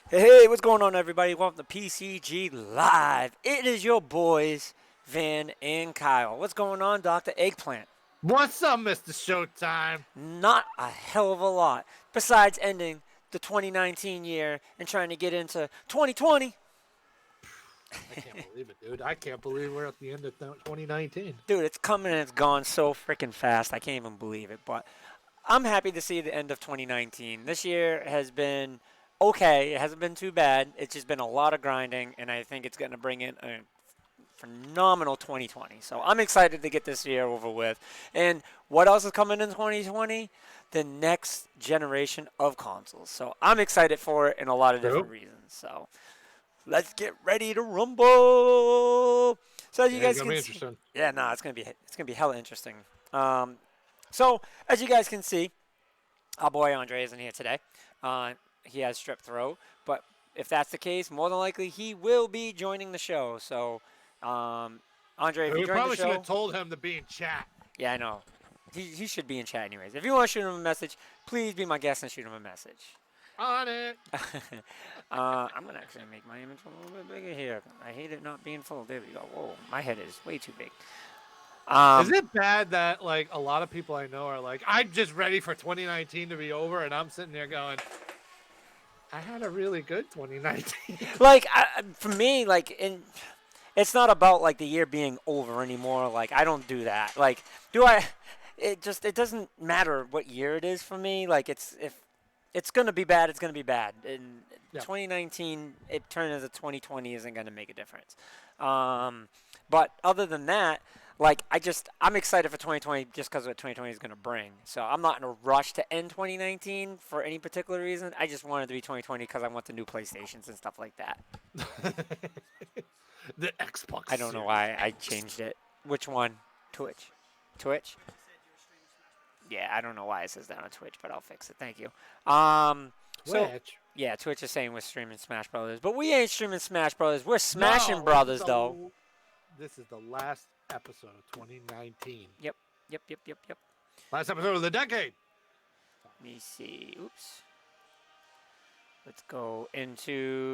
Hey, what's going on, everybody? Welcome to PCG Live. It is your boys, Van and Kyle. What's going on, Dr. Eggplant? What's up, Mr. Showtime? Not a hell of a lot, besides ending the 2019 year and trying to get into 2020. I can't believe it, dude. I can't believe we're at the end of 2019. Dude, it's coming and it's gone so freaking fast. I can't even believe it. But I'm happy to see the end of 2019. This year has been okay. It hasn't been too bad. It's just been a lot of grinding, and I think it's going to bring in a phenomenal 2020. So I'm excited to get this year over with. And what else is coming in 2020? The next generation of consoles. So I'm excited for it in a lot of different Nope. reasons. So let's get ready to rumble. So as you Yeah, it's guys gonna can be see, interesting. yeah, no, it's gonna be hella interesting. Um, so as you guys can see, our boy Andre isn't here today. He has strep throat, but if that's the case, more than likely he will be joining the show. So, um, Andre, if you We join the probably should have show, told him to be in chat. yeah, I know. He should be in chat anyways. If you want to shoot him a message, please be my guest and shoot him a message. On it. I'm gonna actually make my image a little bit bigger here. I hate it not being full. There we go. Whoa, my head is way too big. Is Um, it bad that like a lot of people I know are like, I'm just ready for 2019 to be over, and I'm sitting there going, I had a really good 2019. like for me, it's not about like the year being over anymore. Like I don't do that. Like do I? It doesn't matter what year it is for me. Like if it's gonna be bad, it's gonna be bad. In Yeah. 2019, it turned into 2020 isn't gonna make a difference. Um, but other than that, like I'm excited for 2020 just because what 2020 is gonna bring. So I'm not in a rush to end 2019 for any particular reason. I just wanted to be 2020 because I want the new PlayStations and stuff like that. The Xbox I don't know Series why I X. changed it. Which one? Twitch. Twitch? Yeah, I don't know why it says that on Twitch, but I'll fix it. Thank you. So Twitch. yeah, Twitch is saying we're streaming Smash Brothers, but we ain't streaming Smash Brothers. We're smashing No, this is brothers though. the last episode of 2019. Yep, yep, yep, yep, yep. Last episode of the decade. Let me see. Oops. Let's go into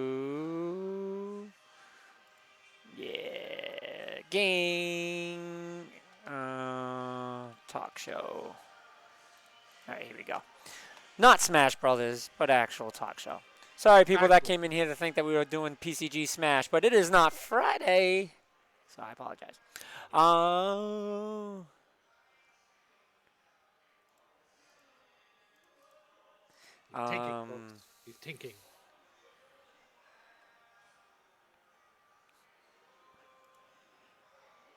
game talk show. All right, here we go. Not Smash Brothers, but actual talk show. Sorry, people that came in here to think that we were doing PCG Smash, but it is not Friday, so I apologize. He's tinking, Um, folks. He's tinking.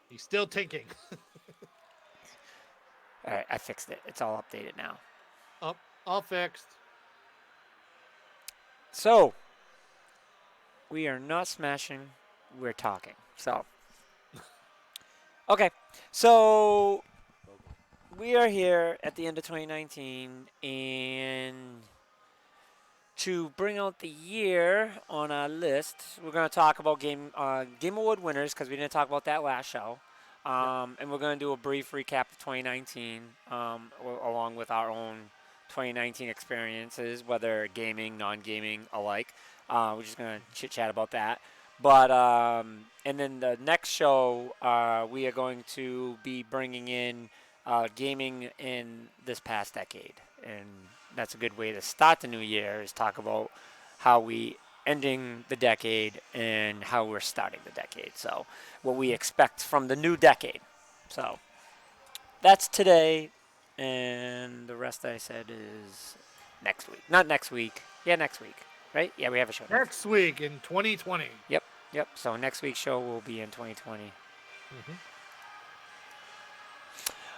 He's still tinking. all right, I fixed it. It's all updated now. Up, all fixed. So we are not smashing. We're talking. So okay, so we are here at the end of 2019, and to bring out the year on our list, we're going to talk about Game Award winners because we didn't talk about that last show. Yep. And we're going to do a brief recap of 2019 along with our own 2019 experiences, whether gaming, non-gaming alike. We're just going to chit-chat about that. But and then the next show, we are going to be bringing in gaming in this past decade, and that's a good way to start the new year. Is talk about how we ending the decade and how we're starting the decade. So what we expect from the new decade. So that's today, and the rest I said is next week. Not next week. Yeah, next week. Right? Yeah, we have a show Next week in 2020. Yep. Yep. So next week's show will be in 2020.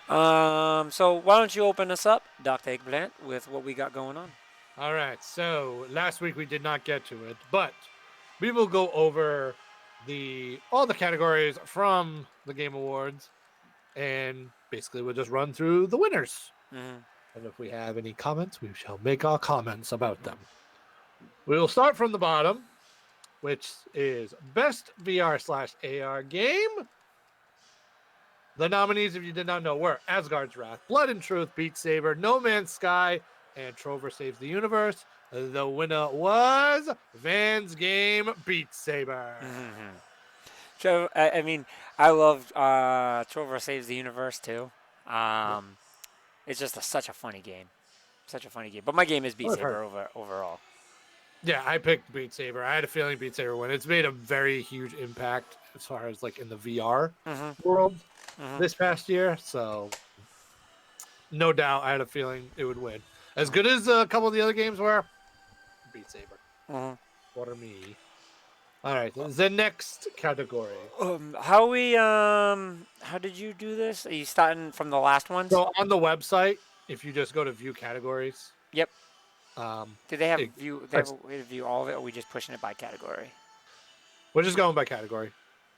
So why don't you open us up, Dr. Eggplant, with what we got going on? All right. So last week we did not get to it, but we will go over all the categories from the Game Awards, and basically we'll just run through the winners. Mm-hmm. And if we have any comments, we shall make our comments about them. We will start from the bottom, which is Best VR/AR Game. The nominees, if you did not know, were Asgard's Wrath, Blood and Truth, Beat Saber, No Man's Sky, and Trover Saves the Universe. The winner was Van's Game Beat Saber. Mm-hmm. So I mean, I love Trover Saves the Universe too. Um, it's just such a funny game, such a funny game. But my game is Beat I've heard. Saber overall. Yeah, I picked Beat Saber. I had a feeling Beat Saber win. It's made a very huge impact as far as like in the VR Mm-hmm. world Mm-hmm. this past year. So no doubt, I had a feeling it would win. As good as a couple of the other games were, Beat Saber. Mm-hmm. For me. All right, the next category. How did you do this? Are you starting from the last ones? So on the website, if you just go to view categories, Yep. um, Do they have it, view? They have a way to view all of it, or are we just pushing it by category? we're just going by category.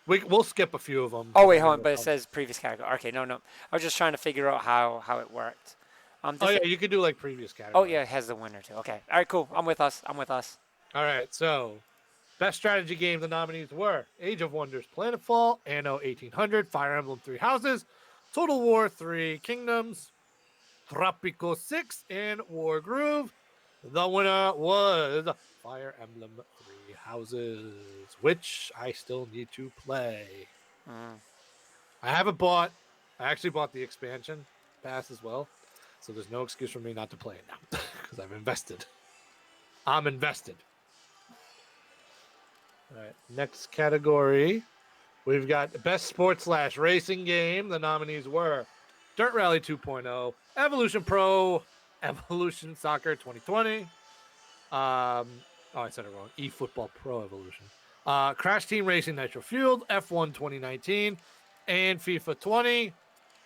We'll skip a few of them Oh because wait, I hold know on. they're But it probably. says previous category. Okay, no, no. I was just trying to figure out how it worked. Oh Does yeah, it? you could do like previous Oh category. yeah, it has the winner too. Okay. All right, cool. I'm with us. I'm with us. All right, so best strategy game. The nominees were Age of Wonders, Planetfall, Anno 1800, Fire Emblem Three Houses, Total War Three Kingdoms, Tropico 6, and War Groove. The winner was Fire Emblem Three Houses, which I still need to play. Mm. I haven't bought. I actually bought the expansion pass as well, so there's no excuse for me not to play it now because I've invested. I'm invested. All right, next category. We've got best sports slash racing game. The nominees were Dirt Rally 2.0, Evolution Pro, Evolution Soccer 2020. Oh, I said it wrong. eFootball Pro Evolution. Crash Team Racing Nitro Fueled, F1 2019, and FIFA 20.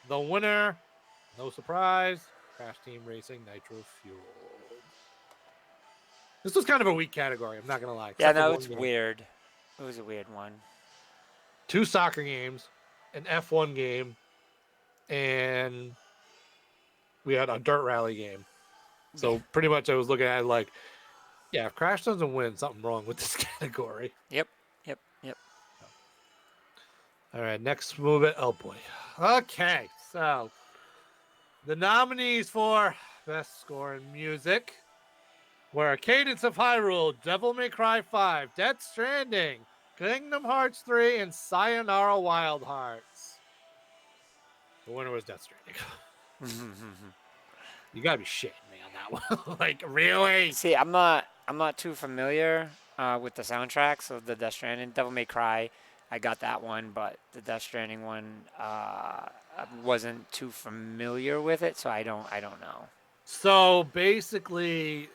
The winner, no surprise, Crash Team Racing Nitro Fueled. This was kind of a weak category, I'm not going to lie, Yeah, except for no, one it's game. weird. It was a weird one. Two soccer games, an F1 game, and we had a dirt rally game. Yeah. So pretty much I was looking at it like, yeah, if Crash doesn't win, something wrong with this category. Yep. Yep. Yep. All right, next movement. Oh boy. Okay, so the nominees for Best Score in Music were Cadence of Hyrule, Devil May Cry 5, Death Stranding, Kingdom Hearts 3, and Sayonara Wild Hearts. The winner was Death Stranding. You gotta be shitting me on that one. Like, really? See, I'm not too familiar with the soundtracks of the Death Stranding. Devil May Cry, I got that one, but the Death Stranding one, I wasn't too familiar with it, so I don't know. So basically,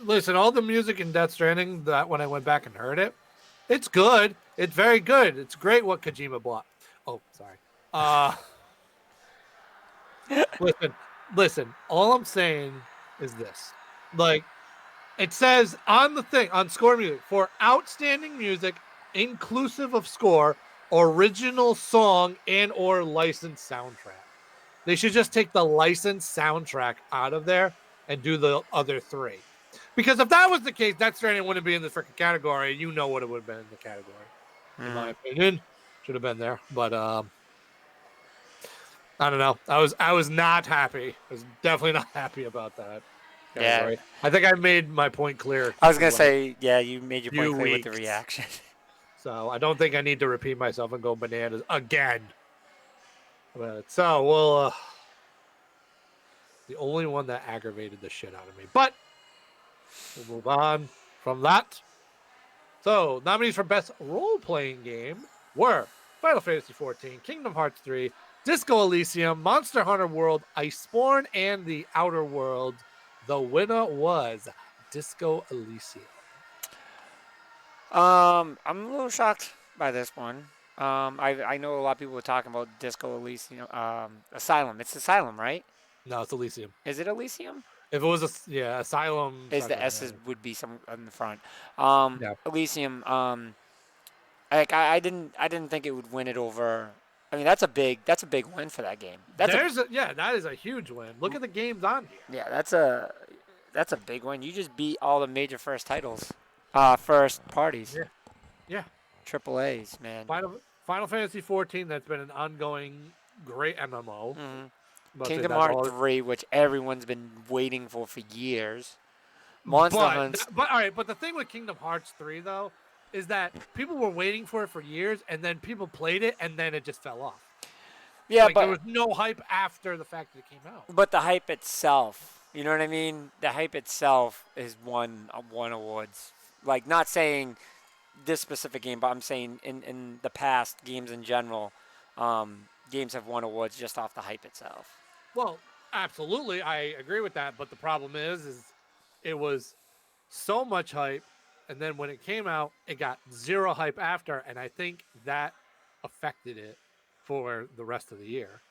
listen, all the music in Death Stranding, that when I went back and heard it, it's good. It's very good. It's great what Kojima bought. Oh, sorry. Uh listen, listen. All I'm saying is this. Like, it says on the thing on score music for outstanding music, inclusive of score, original song, and or licensed soundtrack. They should just take the licensed soundtrack out of there and do the other three. Because if that was the case, that Stranding wouldn't be in the freaking category. You know what it would have been in the category, in my Mm. opinion. Should have been there, but I don't know. I was not happy. I was definitely not happy about that Yeah, category. I think I made my point clear I was gonna like say, yeah, you made your point few clear with the weeks, reaction. so I don't think I need to repeat myself and go bananas again. But, so the only one that aggravated the shit out of me. But we'll move on from that. So, nominees for Best Role Playing Game were Final Fantasy XIV, Kingdom Hearts 3, Disco Elysium, Monster Hunter World, Iceborne, and The Outer Worlds. The winner was Disco Elysium. I'm a little shocked by this one. I know a lot of people were talking about Disco Elysium, Asylum. It's Asylum, right? No, it's Elysium. Is it Elysium? If it was Asylum Is starts the with an S's A. would be some in the front. Yeah. Elysium. I didn't think it would win it over. I mean, that's a big win for that game. That is a huge win. Look at the games on here. Yeah, that's a big win. You just beat all the major first titles, first parties, Yeah. Yeah. triple A's, man. Final Fantasy 14, that's been an ongoing great MMO. Hmm. But Kingdom that's Hearts all. 3, which everyone's been waiting for years. Monster Hunts. But all right, but the thing with Kingdom Hearts 3 though is that people were waiting for it for years, and then people played it, and then it just fell off. Yeah, Like there but was no hype after the fact that it came out. the hype itself, you know what I mean? The hype itself is won awards. Like not saying this specific game, but I'm saying in the past games in general, games have won awards just off the hype itself. Well, absolutely, I agree with that. But the problem is it was so much hype, and then when it came out, it got zero hype after, and I think that affected it for the rest of the year.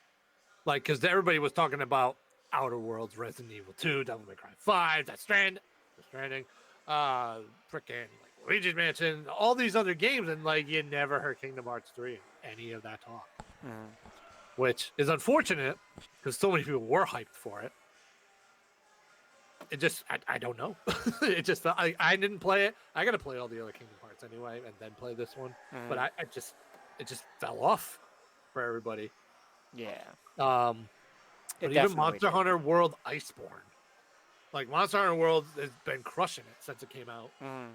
Like, because everybody was talking about Outer Worlds, Resident Evil 2, Devil May Cry 5, Death Stranding, freaking like Luigi's Mansion, all these other games, and like you never heard Kingdom Hearts 3 in any of that talk, which is unfortunate because so many people were hyped for it. It just, I don't know. It just, I didn't play it. I got to play all the other Kingdom Hearts anyway, and then play this one. But it just fell off for everybody. Yeah. But even Monster Hunter World Iceborne, like Monster Hunter World has been crushing it since it came out, and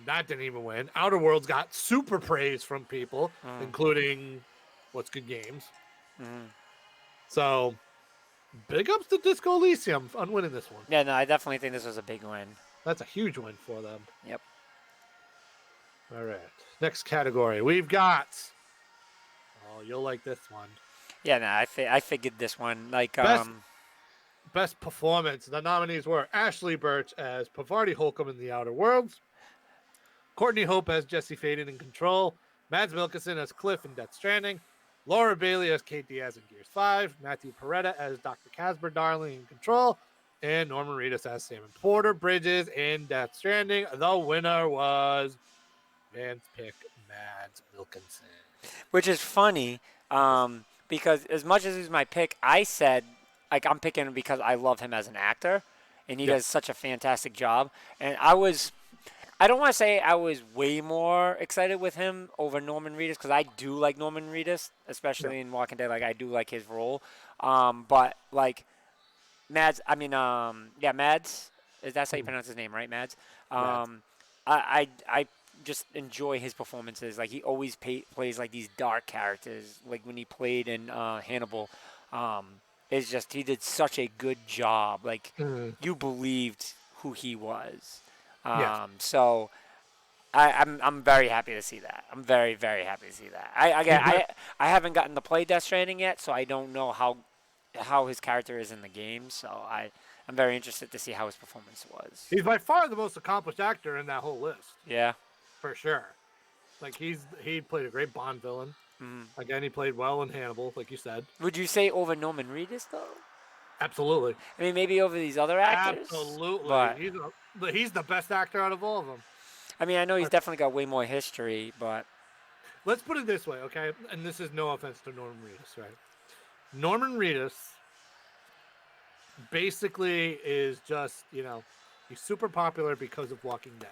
that didn't even win. Outer Worlds got super praise from people, including What's Good Games. So big ups to Disco Elysium on winning this one. Yeah, no, I definitely think this was a big win. That's a huge win for them. Yep. All right. Next category. We've got. Oh, you'll like this one. Yeah, no, I figured this one. Like, Best performance. The nominees were Ashley Birch as Pavarti Holcomb in The Outer Worlds, Courtney Hope as Jesse Faden in Control, Mads Mikkelsen as Cliff in Death Stranding, Laura Bailey as Kate Diaz in Gears 5, Matthew Peretta as Dr. Casper Darling in Control, and Norman Reedus as Salmon Porter Bridges in Death Stranding. The winner was Van's pick, Mads Mikkelsen. Which is funny, because as much as he's my pick, I said, like, I'm picking him because I love him as an actor, and he does such a fantastic job. And I don't want to say I was way more excited with him over Norman Reedus, because I do like Norman Reedus, especially in Walking Dead. Like, I do like his role. But, like, Mads, Mads, that's how you pronounce his name, right, Mads? I just enjoy his performances. Like, he always plays, like, these dark characters. Like, when he played in Hannibal, it's just, he did such a good job. Like, you believed who he was. So I'm very happy to see that. I'm very, very happy to see that. I haven't gotten to play Death Stranding yet, so I don't know how his character is in the game. So I'm very interested to see how his performance was. He's by far the most accomplished actor in that whole list. Yeah. For sure. Like, he played a great Bond villain. Again, he played well in Hannibal, like you said. Would you say over Norman Reedus, though? Absolutely. I mean, maybe over these other actors? Absolutely. But he's the best actor out of all of them. I mean, I know he's definitely got way more history, but... Let's put it this way, okay? And this is no offense to Norman Reedus, right? Norman Reedus basically is just, he's super popular because of Walking Dead.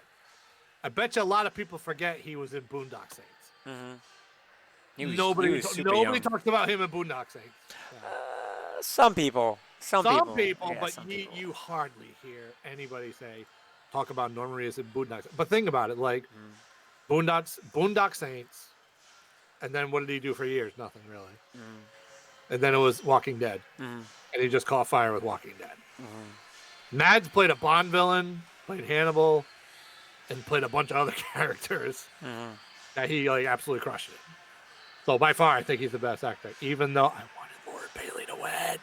I bet you a lot of people forget he was in Boondock Saints. Nobody talks about him in Boondock Saints. Some people. Some people, yeah, but you hardly hear anybody talk about Norman Reedus in Boondock Saints. But think about it, like Boondock Saints, and then what did he do for years? Nothing really. And then it was Walking Dead, and he just caught fire with Walking Dead. Mads played a Bond villain, played Hannibal, and played a bunch of other characters that he absolutely crushed it. So by far, I think he's the best actor, even though I wanted Laura Bailey to win.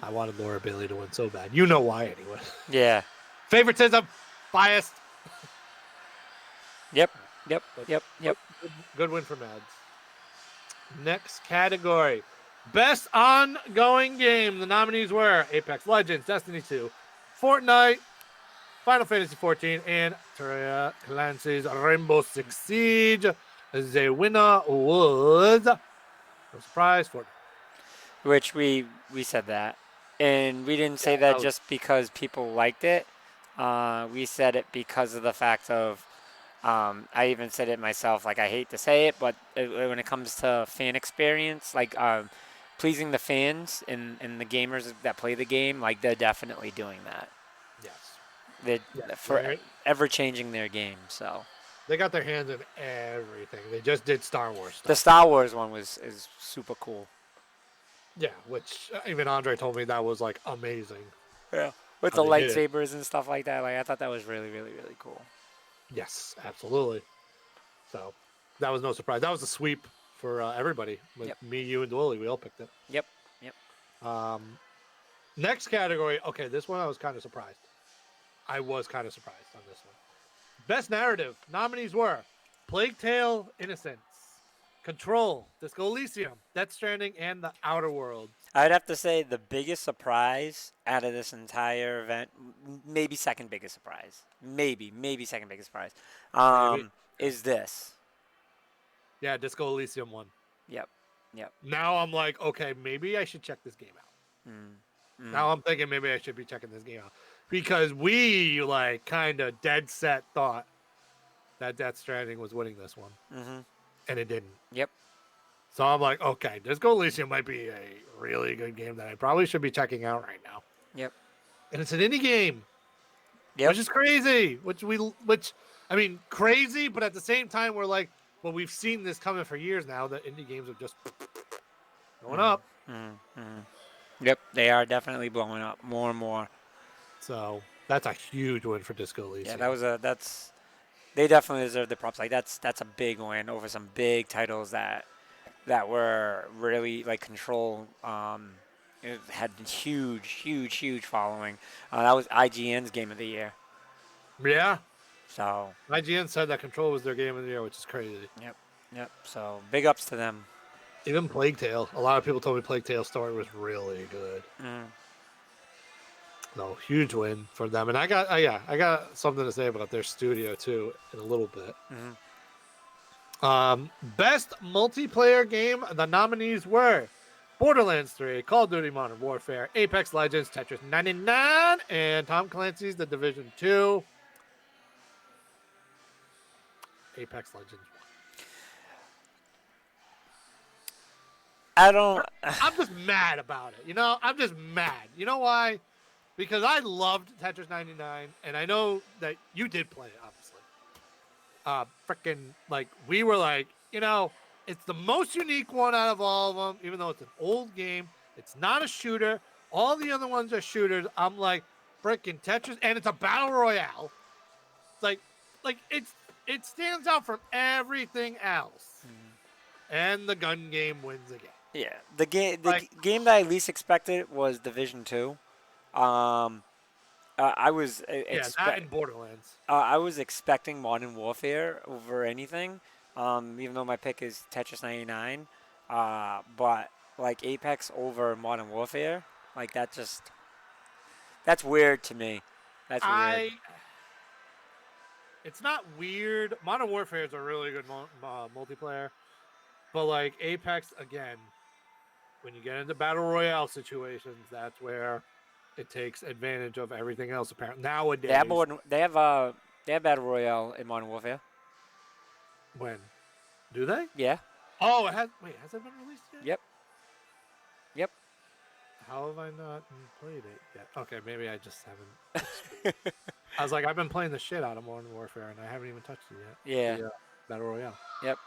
I wanted Laura Bailey to win so bad. You know why, anyway. Yeah. Favoritism, biased. Yep. Good win for Mads. Next category. Best ongoing game. The nominees were Apex Legends, Destiny 2, Fortnite, Final Fantasy 14, and Terra Clancy's Rainbow Six Siege. The winner was, no surprise, Fortnite. Which we said that. And we didn't say that just because people liked it. We said it because of the fact of, I even said it myself, like I hate to say it, but when it comes to fan experience, like pleasing the fans and the gamers that play the game, like they're definitely doing that. Yes. They're Yes. forever changing their game. So They got their hands in everything. They just did Star Wars the stuff. Star Wars one is super cool. Yeah, which even Andre told me that was like amazing Yeah. With how the they did it. lightsabers and stuff like that, like I thought that was really, really, really cool. Yes, absolutely. So that was no surprise. That was a sweep for everybody. With Yep. me, you, and Willie, we all picked it. Yep. Yep. Next category. Okay, this one I was kind of surprised. I was kind of surprised on this one. Best narrative nominees were Plague Tale: Innocence, Control, Disco Elysium, Death Stranding, and The Outer Worlds. I'd have to say the biggest surprise out of this entire event, maybe second biggest surprise, maybe second biggest surprise, Maybe. is this. Yeah, Disco Elysium won. Yep. Yep. Now I'm like, okay, maybe I should check this game out. Now I'm thinking maybe I should be checking this game out because we like kind of dead set thought that Death Stranding was winning this one, and it didn't. Yep. So I'm like, okay, Disco Elysium might be a really good game that I probably should be checking out right now. Yep. And it's an indie game, Yep. which is crazy. Which I mean, crazy, but at the same time, we're like, well, we've seen this coming for years now. That indie games are just going up. Yep. They are definitely blowing up more and more. So that's a huge win for Disco Elysium. Yeah, they definitely deserve the props. Like that's a big win over some big titles that were really like Control. It had huge following. That was IGN's game of the year. Yeah. So IGN said that Control was their game of the year, which is crazy. Yep. So big ups to them. Even Plague Tale. A lot of people told me Plague Tale's story was really good. So huge win for them. And I got something to say about their studio too in a little bit. Best multiplayer game. The nominees were Borderlands 3, Call of Duty Modern Warfare, Apex Legends, Tetris 99, and Tom Clancy's The Division 2. Apex Legends. I'm just mad about it. I'm just mad. You know why? Because I loved Tetris 99, and I know that you did play it, obviously. We were like, it's the most unique one out of all of them, even though it's an old game. It's not a shooter. All the other ones are shooters. I'm like, freaking Tetris, and it's a battle royale. It's like it stands out from everything else. And the gun game wins again. Yeah, the game that I least expected was Division 2. I was that and Borderlands. I was expecting Modern Warfare over anything, even though my pick is Tetris 99. But like Apex over Modern Warfare, like that's weird to me. That's weird. It's not weird. Modern Warfare is a really good multiplayer, but like Apex again, when you get into battle royale situations, that's where it takes advantage of everything else. Apparently nowadays, they have battle royale in Modern Warfare. When do they? Yeah. Oh, has it been released yet? Yep. How have I not played it yet? Okay, maybe I just haven't. I was like, I've been playing the shit out of Modern Warfare, and I haven't even touched it yet. Yeah. Battle Royale. Yep.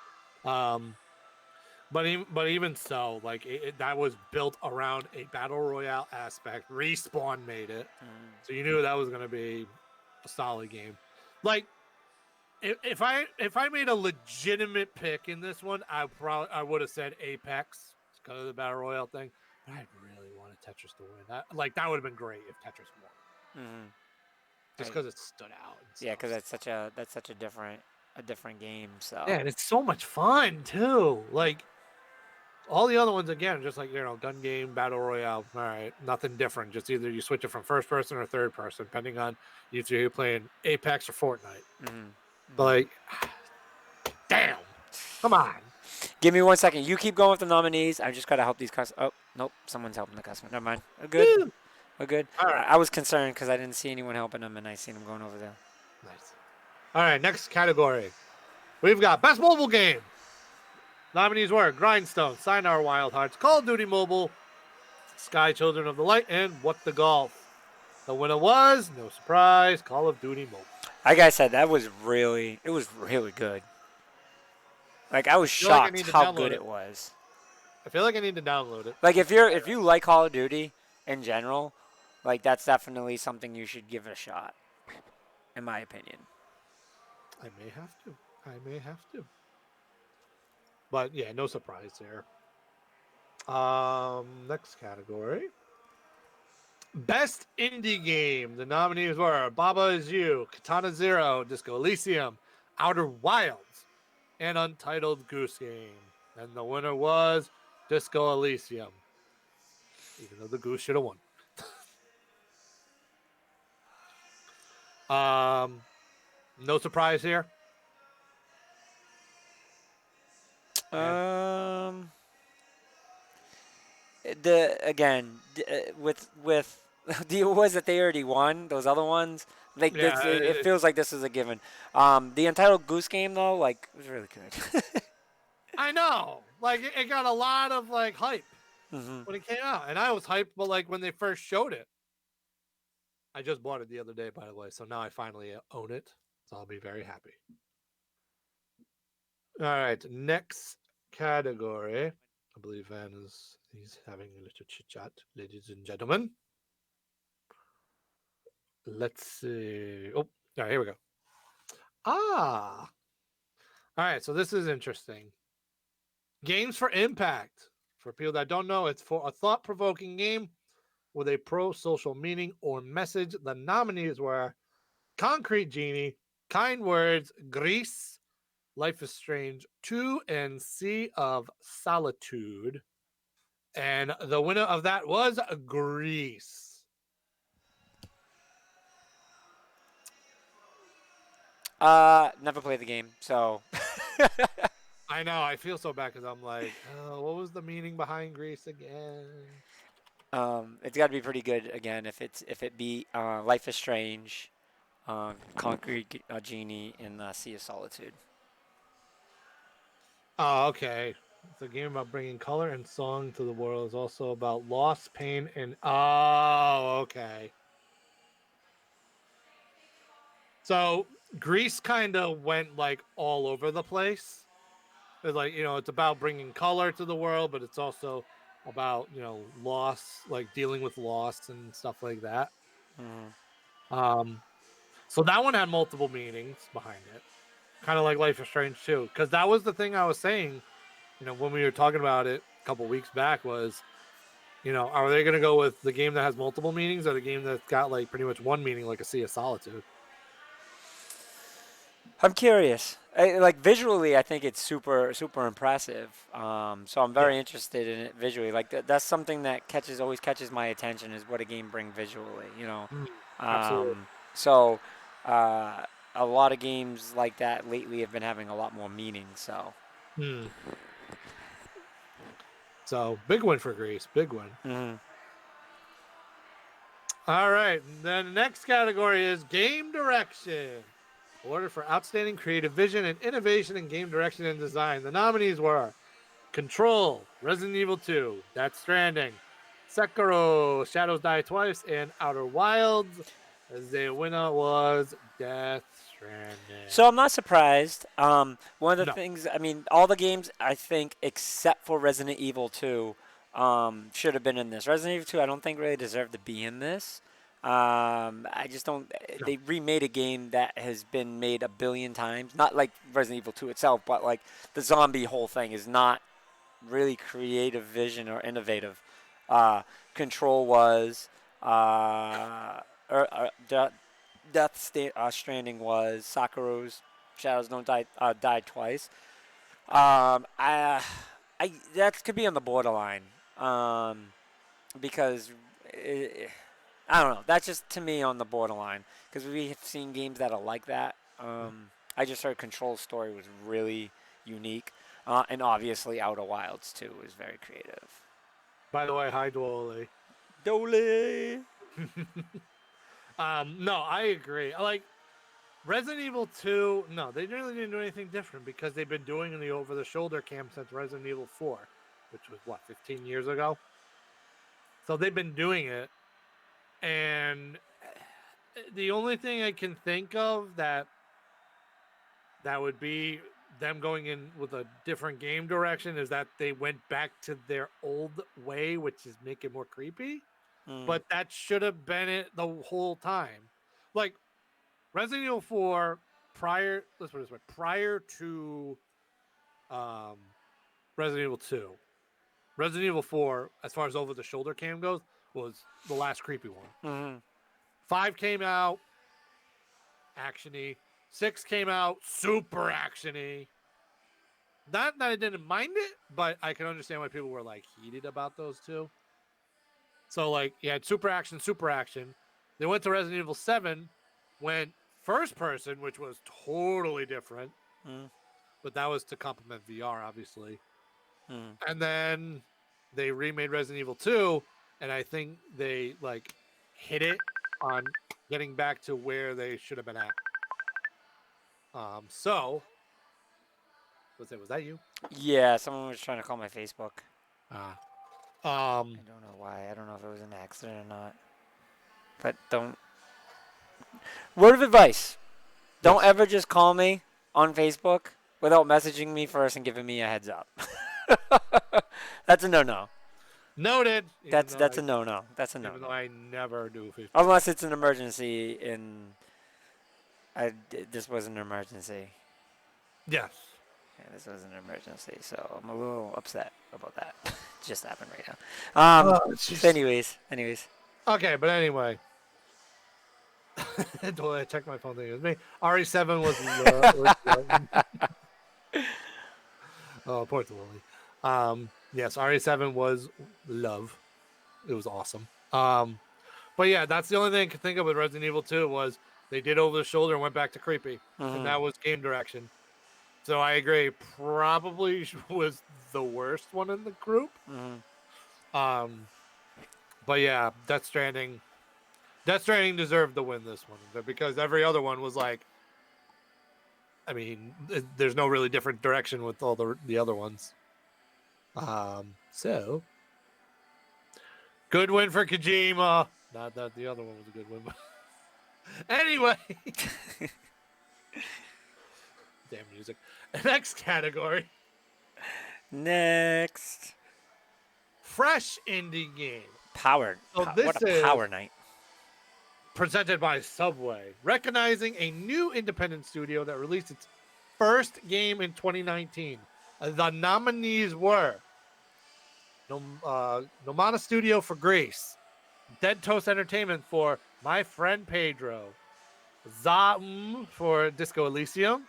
But even so, like that was built around a battle royale aspect. Respawn made it, so you knew that was going to be a solid game. Like if I made a legitimate pick in this one, I would have said Apex because of the battle royale thing. But I really wanted Tetris to win. That would have been great if Tetris won. Just because it stood out. Yeah, because that's such a different game. So yeah, and it's so much fun too. Like all the other ones again, just like gun game, battle royale. All right, nothing different. Just either you switch it from first person or third person, depending on if you're playing Apex or Fortnite. But like, damn, come on. Give me 1 second. You keep going with the nominees. I just gotta help these customers. Oh nope, someone's helping the customer. Never mind. We're good. Woo. We're good. All right. I was concerned because I didn't see anyone helping them, and I seen them going over there. Nice. All right, next category. We've got best mobile game. Nominees were Grindstone, Sign Our Wild Hearts, Call of Duty Mobile, Sky Children of the Light, and What the Golf. The winner was, no surprise, Call of Duty Mobile. Like I said, it was really good. Like I was I feel like I shocked need to how download good it. it was. I feel like I need to download it. Like if you like Call of Duty in general, like that's definitely something you should give it a shot, in my opinion. I may have to. I may have to. But yeah, no surprise there. Next category. Best indie game. The nominees were Baba Is You, Katana Zero, Disco Elysium, Outer Wilds, and Untitled Goose Game. And the winner was Disco Elysium. Even though the goose should have won. No surprise here. And Um, the again with the was that they already won those other ones. Like yeah, it feels like this is a given. The Untitled Goose Game though, like was really good. I know. Like it got a lot of like hype hmm when it came out, and I was hyped. But like when they first showed it, I just bought it the other day, by the way. So now I finally own it. So I'll be very happy. All right, next category. I believe Van is he's having a little chit chat, ladies and gentlemen. Let's see. Oh, all right, here we go. Ah, all right. So this is interesting. Games for Impact. For people that don't know, it's for a thought-provoking game with a pro-social meaning or message. The nominees were Concrete Genie, Kind Words, Grease, Life is Strange 2, and Sea of Solitude. And the winner of that was Grease. Never played the game, so I know. I feel so bad because I'm like, oh, what was the meaning behind Grease again? it's got to be pretty good again if it be Life is Strange, Concrete Genie, and Sea of Solitude. Oh, okay. It's a game about bringing color and song to the world. It's also about loss, pain, and oh, okay. So Grease kind of went like all over the place. It's like it's about bringing color to the world, but it's also about loss, like dealing with loss and stuff like that. Mm. Um, so that one had multiple meanings behind it, kind of like Life is Strange too, because that was the thing I was saying. When we were talking about it a couple weeks back was, are they going to go with the game that has multiple meanings or the game that's got like pretty much one meaning, like a Sea of Solitude? I'm curious. Like visually, I think it's super impressive. So I'm Yeah, very interested in it visually. Like that's something that always catches my attention is what a game brings visually. mm, absolutely. So uh, a lot of games like that lately have been having a lot more meaning. So Mm. So big win for Greece, big win. mhm. All right, then the next category is game direction. Awarded for outstanding creative vision and innovation in game direction and design. The nominees were Control, Resident Evil 2, Death Stranding, Sekiro, Shadows Die Twice, and Outer Wilds. The winner was Death Stranding. So I'm not surprised. One of the No. things, I mean, all the games I think except for Resident Evil 2 should have been in this. Resident Evil 2, I don't think really deserved to be in this. I just don't. No. They remade a game that has been made a billion times. Not like Resident Evil 2 itself, but like the zombie whole thing is not really creative vision or innovative. Control was. Stranding was. Sakuro's Shadows Don't Die died twice. I that could be on the borderline. Because I don't know. That's just to me on the borderline because we have seen games that are like that. I just heard Control's story was really unique, and obviously Outer Wilds too was very creative. By the way, hi, Dwally. Dole. No, I agree. Like, Resident Evil 2, no, they really didn't do anything different because they've been doing the over-the-shoulder cam since Resident Evil 4, which was, 15 years ago? So they've been doing it, and the only thing I can think of that would be them going in with a different game direction is that they went back to their old way, which is make it more creepy. Mm. But that should have been it the whole time. Like Resident Evil 4, let's put it this way, prior to um, Resident Evil 2, Resident Evil 4, as far as over the shoulder cam goes, was the last creepy one. Mm-hmm. 5 came out, actiony. 6 came out, super actiony. Not that I didn't mind it, but I can understand why people were like heated about those two. So like you had super action, super action. They went to Resident Evil 7, went first person, which was totally different. Mm. But that was to complement VR, obviously. Mm. And then they remade Resident Evil 2, and I think they like hit it on getting back to where they should have been at. So was that you? Yeah, someone was trying to call my Facebook. Ah. I don't know why. I don't know if it was an accident or not. But don't. Word of advice: don't Yes. ever just call me on Facebook without messaging me first and giving me a heads up. That's a no-no. Noted. That's a no-no. That's a Even though no-no. I never do 50. Unless it's an emergency and this was an emergency. Yes. Yeah, this was an emergency, so I'm a little upset about that. Just happened right now. So anyways. Okay, but anyway. Do I check my phone thing? It was me. RE7 was oh, poor Lily. Yes, RE7 was love. It was awesome. But yeah, that's the only thing I could think of with Resident Evil 2 was they did over the shoulder and went back to creepy. Mm-hmm. And that was game direction. So I agree. Probably was the worst one in the group. Mm-hmm. But yeah, Death Stranding deserved the win this one because every other one was like, I mean, there's no really different direction with all the other ones. So good win for Kojima. Not that the other one was a good win, but anyway. Damn music. Next category. Next. Fresh indie game. Power. So What a power night. Presented by Subway, recognizing a new independent studio that released its first game in 2019. The nominees were Nomada Studio for Greece, Dead Toast Entertainment for My Friend Pedro, Zaum for Disco Elysium,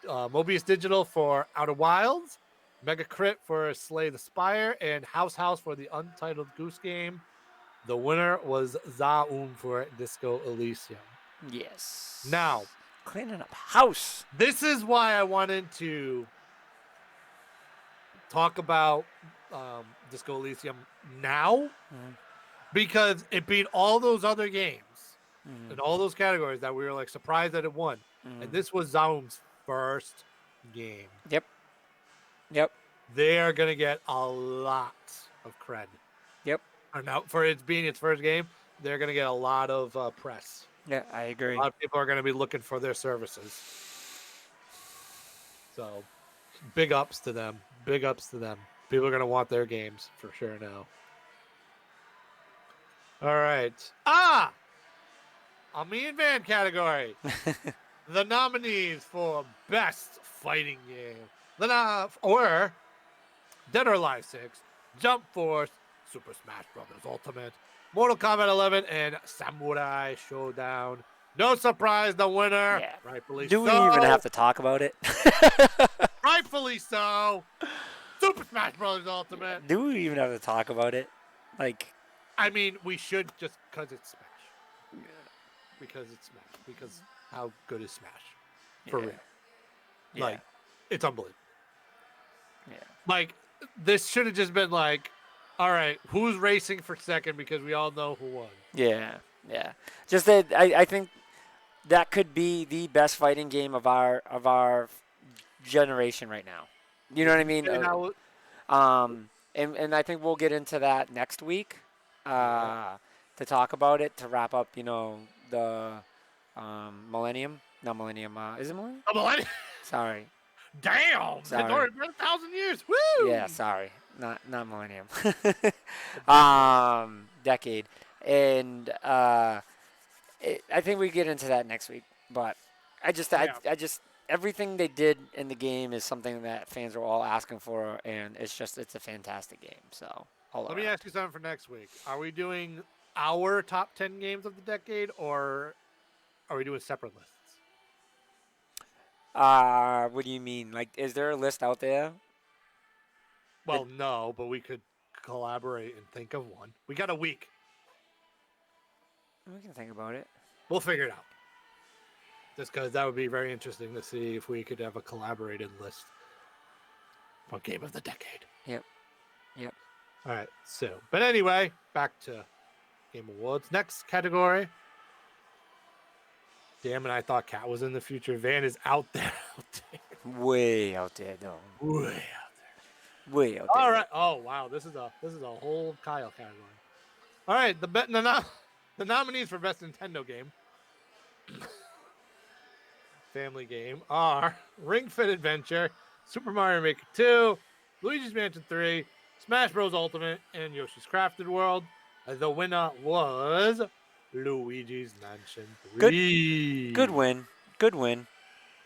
Mobius Digital for Outer Wilds, Mega Crit for Slay the Spire, and House for the Untitled Goose Game. The winner was Zaum for Disco Elysium. Yes. Now, cleaning up house. This is why I wanted to talk about Disco Elysium now, because it beat all those other games in all those categories that we were like surprised that it won. And this was Zaum's first game. Yep. They are going to get a lot of cred. Yep. And now, for it being its first game, they're going to get a lot of press. Yeah, I agree. A lot of people are going to be looking for their services. So, big ups to them. Big ups to them. People are going to want their games for sure now. All right. On me and Van category. The nominees for Best Fighting Game. Or Dead or Alive 6, Jump Force, Super Smash Bros. Ultimate, Mortal Kombat 11, and Samurai Showdown. No surprise, the winner. Yeah. Rightfully Do we so. even have to talk about it? Rightfully so. Super Smash Bros. Ultimate. Do we even have to talk about it? Like, I mean, we should just because it's Smash. Yeah. Because it's Smash. Because how good is Smash? For real. Yeah. Like, it's unbelievable. Yeah. Like, this should have just been like, all right, who's racing for second because we all know who won. Yeah. Just that I think that could be the best fighting game of our generation right now. You know Would what I you mean? say that was? And I think we'll get into that next week Yeah. uh, to talk about it to wrap up. The millennium, not millennium. Is it millennium? A millennium? Sorry, Damn! It's sorry. already been 1,000 years. Yeah, Woo! sorry. Not millennium. A decade. Decade. And I think we get into that next week. But Yeah. I just everything they did in the game is something that fans are all asking for, and it's a fantastic game. So all Let me around. ask you something for next week. Are we doing our top 10 games of the decade, or are we doing separate lists? What do you mean? Like, is there a list out there? That Well, no, but we could collaborate and think of one. We got a week. we can think about it. We'll figure it out. Just because that would be very interesting to see if we could have a collaborated list for game of the decade. Yep. Yep. All right. So, but anyway, back to Game Awards. Next category. Damn it! I thought Cat was in the future. Van is out there. Way out there, though. Way Way out All there. right. Oh wow, this is a whole Kyle category. All right, the nominees for best Nintendo game, family game are Ring Fit Adventure, Super Mario Maker 2, Luigi's Mansion 3, Smash Bros Ultimate, and Yoshi's Crafted World. The winner was Luigi's Mansion 3. Good win. Good win.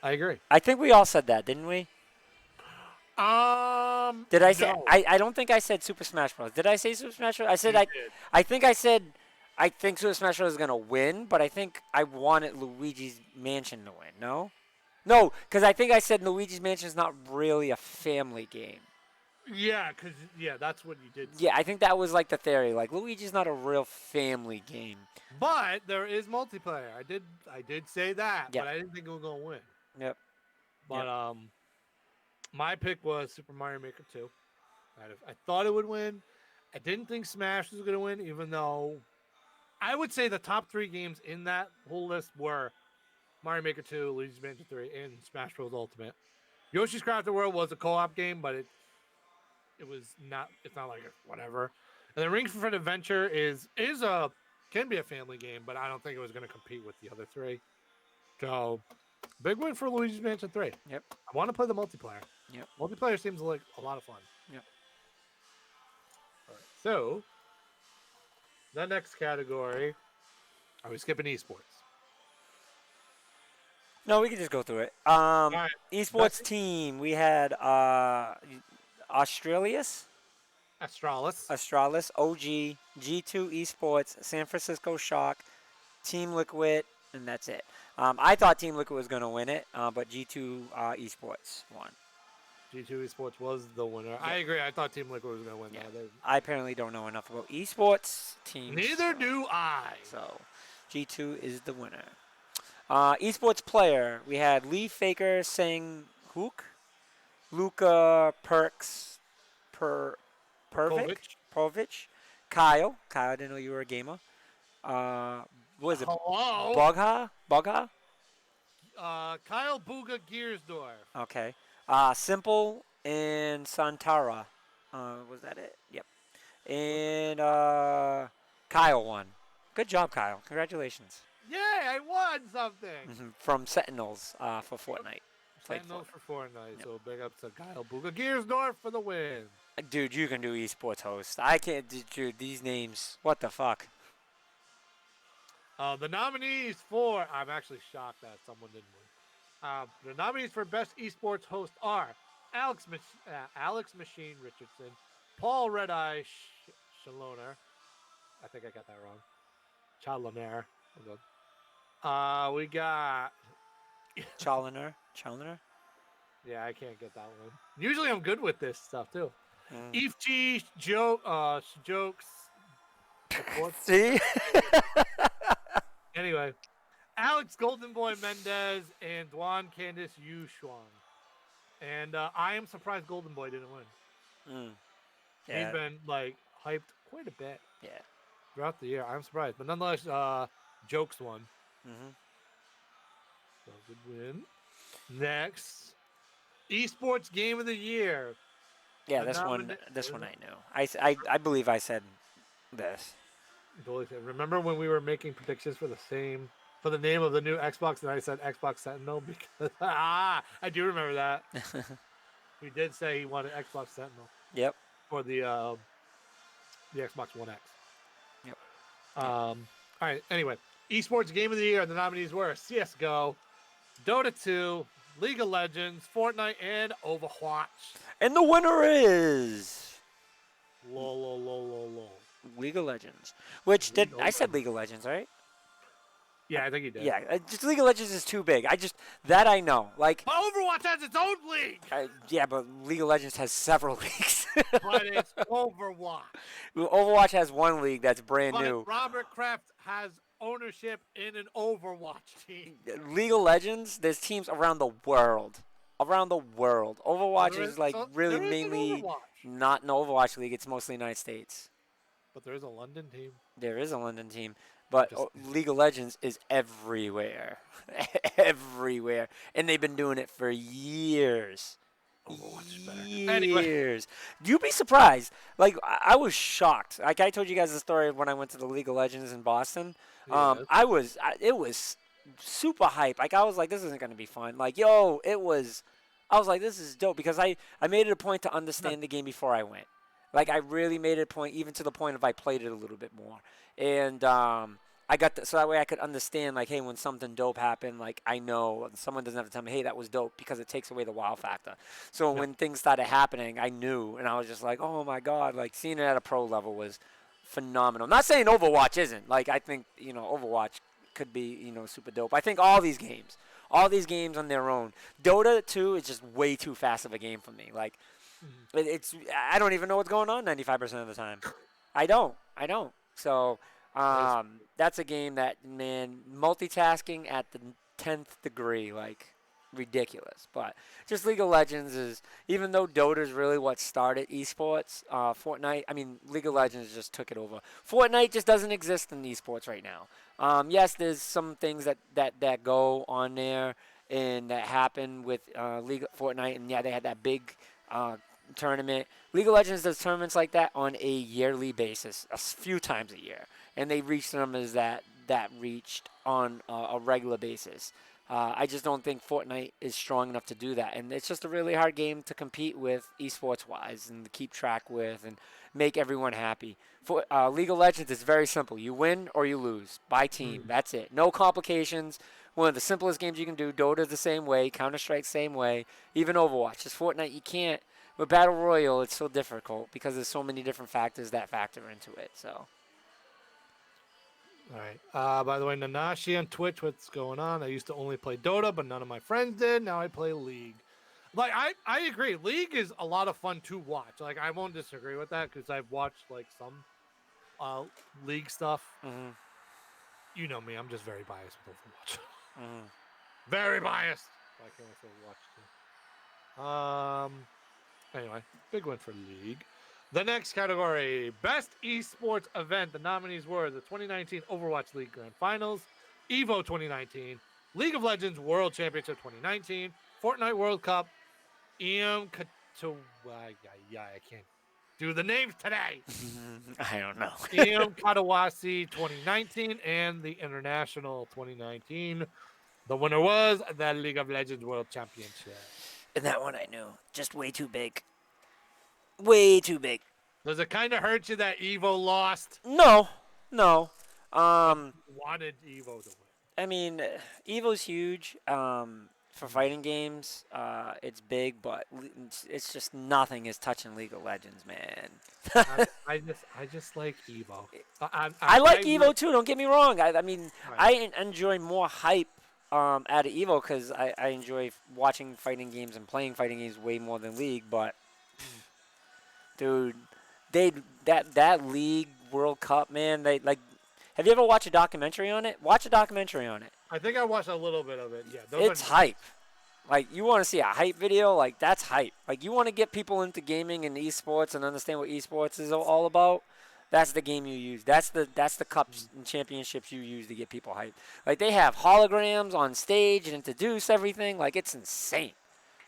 I agree. I think we all said that, didn't we? Did I say? No, I don't think I said Super Smash Bros. Did I say Super Smash Bros? I said you did. I think I said I think Super Smash Bros is gonna win, but I think I wanted Luigi's Mansion to win. No, no, because I think I said Luigi's Mansion is not really a family game. Yeah, that's what you did. Yeah, I think that was like the theory. Like Luigi's not a real family game. But there is multiplayer. I did say that, Yep. but I didn't think it was gonna win. Yep. But my pick was Super Mario Maker 2. I thought it would win. I didn't think Smash was gonna win, even though I would say the top three games in that whole list were Mario Maker 2, Luigi's Mansion 3, and Smash Bros. Ultimate. Yoshi's Crafted World was a co-op game, but it was not. It's not like whatever. And then Ring Fit Adventure is a can be a family game, but I don't think it was going to compete with the other three. So big win for Luigi's Mansion 3. Yep. I want to play the multiplayer. Yep. Multiplayer seems like a lot of fun. Yep. All right. So the next category, are we skipping esports? No, we can just go through it. All right. Esports team. We had Australius. Astralis. Astralis, OG, G2 Esports, San Francisco Shock, Team Liquid, and that's it. I thought Team Liquid was going to win it, but G2 Esports won. G2 Esports was the winner. Yeah. I agree. I thought Team Liquid was going to win. Yeah. That. I apparently don't know enough about esports teams. Neither do I. So G2 is the winner. Esports player, we had Lee Faker, Sang Hook, Luca Perks, Povich, Kyle. Kyle, I didn't know you were a gamer. What is it? Hello. Bugha? Kyle Buga Giersdorf. Okay. Simple and Santara. Was that it? Yep. And Kyle won. Good job, Kyle. Congratulations. Yay, I won something. From Sentinels for Fortnite. Sentinels for Fortnite. Yep. So big up to Kyle Buga Giersdorf for the win. Dude, you can do esports host. I can't. Dude, these names. What the fuck? The nominees for. I'm actually shocked that someone didn't win. The nominees for best esports host are Alex Machine Richardson, Paul Redeye Shaloner. I think I got that wrong. Chaloner. We got Challenger. Yeah, I can't get that one. Usually I'm good with this stuff too. Ifchi jokes. See? Anyway, Alex Golden Boy Mendez and Dwan Candice Yu Shuang. And I am surprised Golden Boy didn't win. Yeah. He's been like hyped quite a bit. Yeah. Throughout the year. I'm surprised. But nonetheless, Jokes won. So good win. Next, esports game of the year. Yeah, The this one, nominee. this one I knew. I believe I said this. Remember when we were making predictions for the name of the new Xbox, and I said Xbox Sentinel because I do remember that. We did say he wanted Xbox Sentinel Yep. for the Xbox One X. Yep. Yep. All right. Anyway, esports game of the year. The nominees were CS:GO, Dota 2, League of Legends, Fortnite, and Overwatch. And the winner is Lol, lol, lol, lol, lol. League of Legends. Which did League of I said Legends. League of Legends, right? Yeah, I think he did. Yeah, just League of Legends is too big. That I know. Like, But Overwatch has its own league. yeah, but League of Legends has several leagues. But it's Overwatch. Overwatch has one league that's brand But new. Robert Kraft has ownership in an Overwatch team. League of Legends, there's teams around the world. Around the world. Overwatch is like really there is an mainly Overwatch, not an Overwatch league. It's mostly United States. but there is a London team. There is a London team, but Just- League of Legends is everywhere. Everywhere. And they've been doing it for years. Overwatch is better. Years. Anyway. You'd be surprised. Like, I was shocked. Like, I told you guys the story when I went to the League of Legends in Boston. Yes. It was super hype. Like, I was like, this isn't going to be fun. Like, yo, I was like, this is dope because I made it a point to understand the game before I went. Like, I really made it a point, even to the point of I played it a little bit more. And I got so that way I could understand, like, hey, when something dope happened, like, I know someone doesn't have to tell me, hey, that was dope, because it takes away the wow factor. So when things started happening, I knew, and I was just like, oh my god, like, seeing it at a pro level was phenomenal. I'm not saying Overwatch isn't. Like, I think, Overwatch could be, super dope. I think all these games on their own. Dota 2 is just way too fast of a game for me. Like, I don't even know what's going on 95% of the time. I don't. So that's a game that, man, multitasking at the 10th degree, like, ridiculous. But just League of Legends is, even though Dota is really what started esports, League of Legends just took it over. Fortnite just doesn't exist in esports right now. Yes, there's some things that go on there and that happen with Fortnite, and yeah, they had that big tournament. League of Legends does tournaments like that on a yearly basis, a few times a year, and they reach the numbers that reached on a regular basis. I just don't think Fortnite is strong enough to do that, and it's just a really hard game to compete with esports-wise and to keep track with and make everyone happy. For League of Legends, it's very simple: you win or you lose by team. That's it. No complications. One of the simplest games you can do. Dota the same way. Counter-Strike same way. Even Overwatch. Just Fortnite, you can't. With Battle Royale, it's so difficult because there's so many different factors that factor into it. So. All right. By the way, Nanashi on Twitch, what's going on? I used to only play Dota, but none of my friends did. Now I play League. Like, I agree. League is a lot of fun to watch. Like, I won't disagree with that because I've watched, like, some League stuff. Mm-hmm. You know me. I'm just very biased with Overwatch. Mm-hmm. Very biased. Why can't I say Overwatch too? Anyway, big win for League. The next category, Best Esports Event. The nominees were the 2019 Overwatch League Grand Finals, EVO 2019, League of Legends World Championship 2019, Fortnite World Cup, I can't do the names today. I don't know. Katawasi 2019 and the International 2019. The winner was the League of Legends World Championship. And that one I knew. Just way too big. Way too big. Does it kind of hurt you that Evo lost? No. Wanted Evo to win. I mean, Evo's huge. For fighting games, it's big, but it's just nothing is touching League of Legends, man. I just like Evo. I like Evo too. Don't get me wrong. I mean, Right. I enjoy more hype out of Evo because I enjoy watching fighting games and playing fighting games way more than League. But dude, that League World Cup, man. They like. Have you ever watched a documentary on it? Watch a documentary on it. I think I watched a little bit of it. Yeah, It's hype. Like, you want to see a hype video? Like, that's hype. Like, you want to get people into gaming and esports and understand what esports is all about? That's the game you use. That's the cups and championships you use to get people hyped. Like they have holograms on stage and introduce everything. Like it's insane.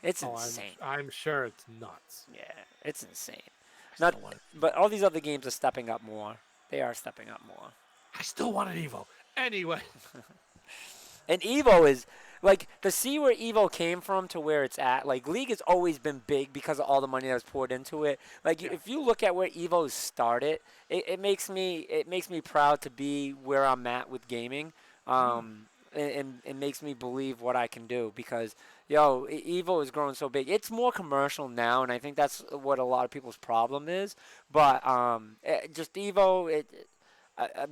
It's Oh, insane. I'm sure it's nuts. Yeah, it's insane. I Not, still want it. but all these other games are stepping up more. They are stepping up more. I still want an Evo. Anyway, And Evo is like to see where Evo came from to where it's at. Like League has always been big because of all the money that was poured into it. Like Yeah. if you look at where Evo started, it makes me proud to be where I'm at with gaming. And it makes me believe what I can do because Evo is growing so big. It's more commercial now, and I think that's what a lot of people's problem is. But just Evo,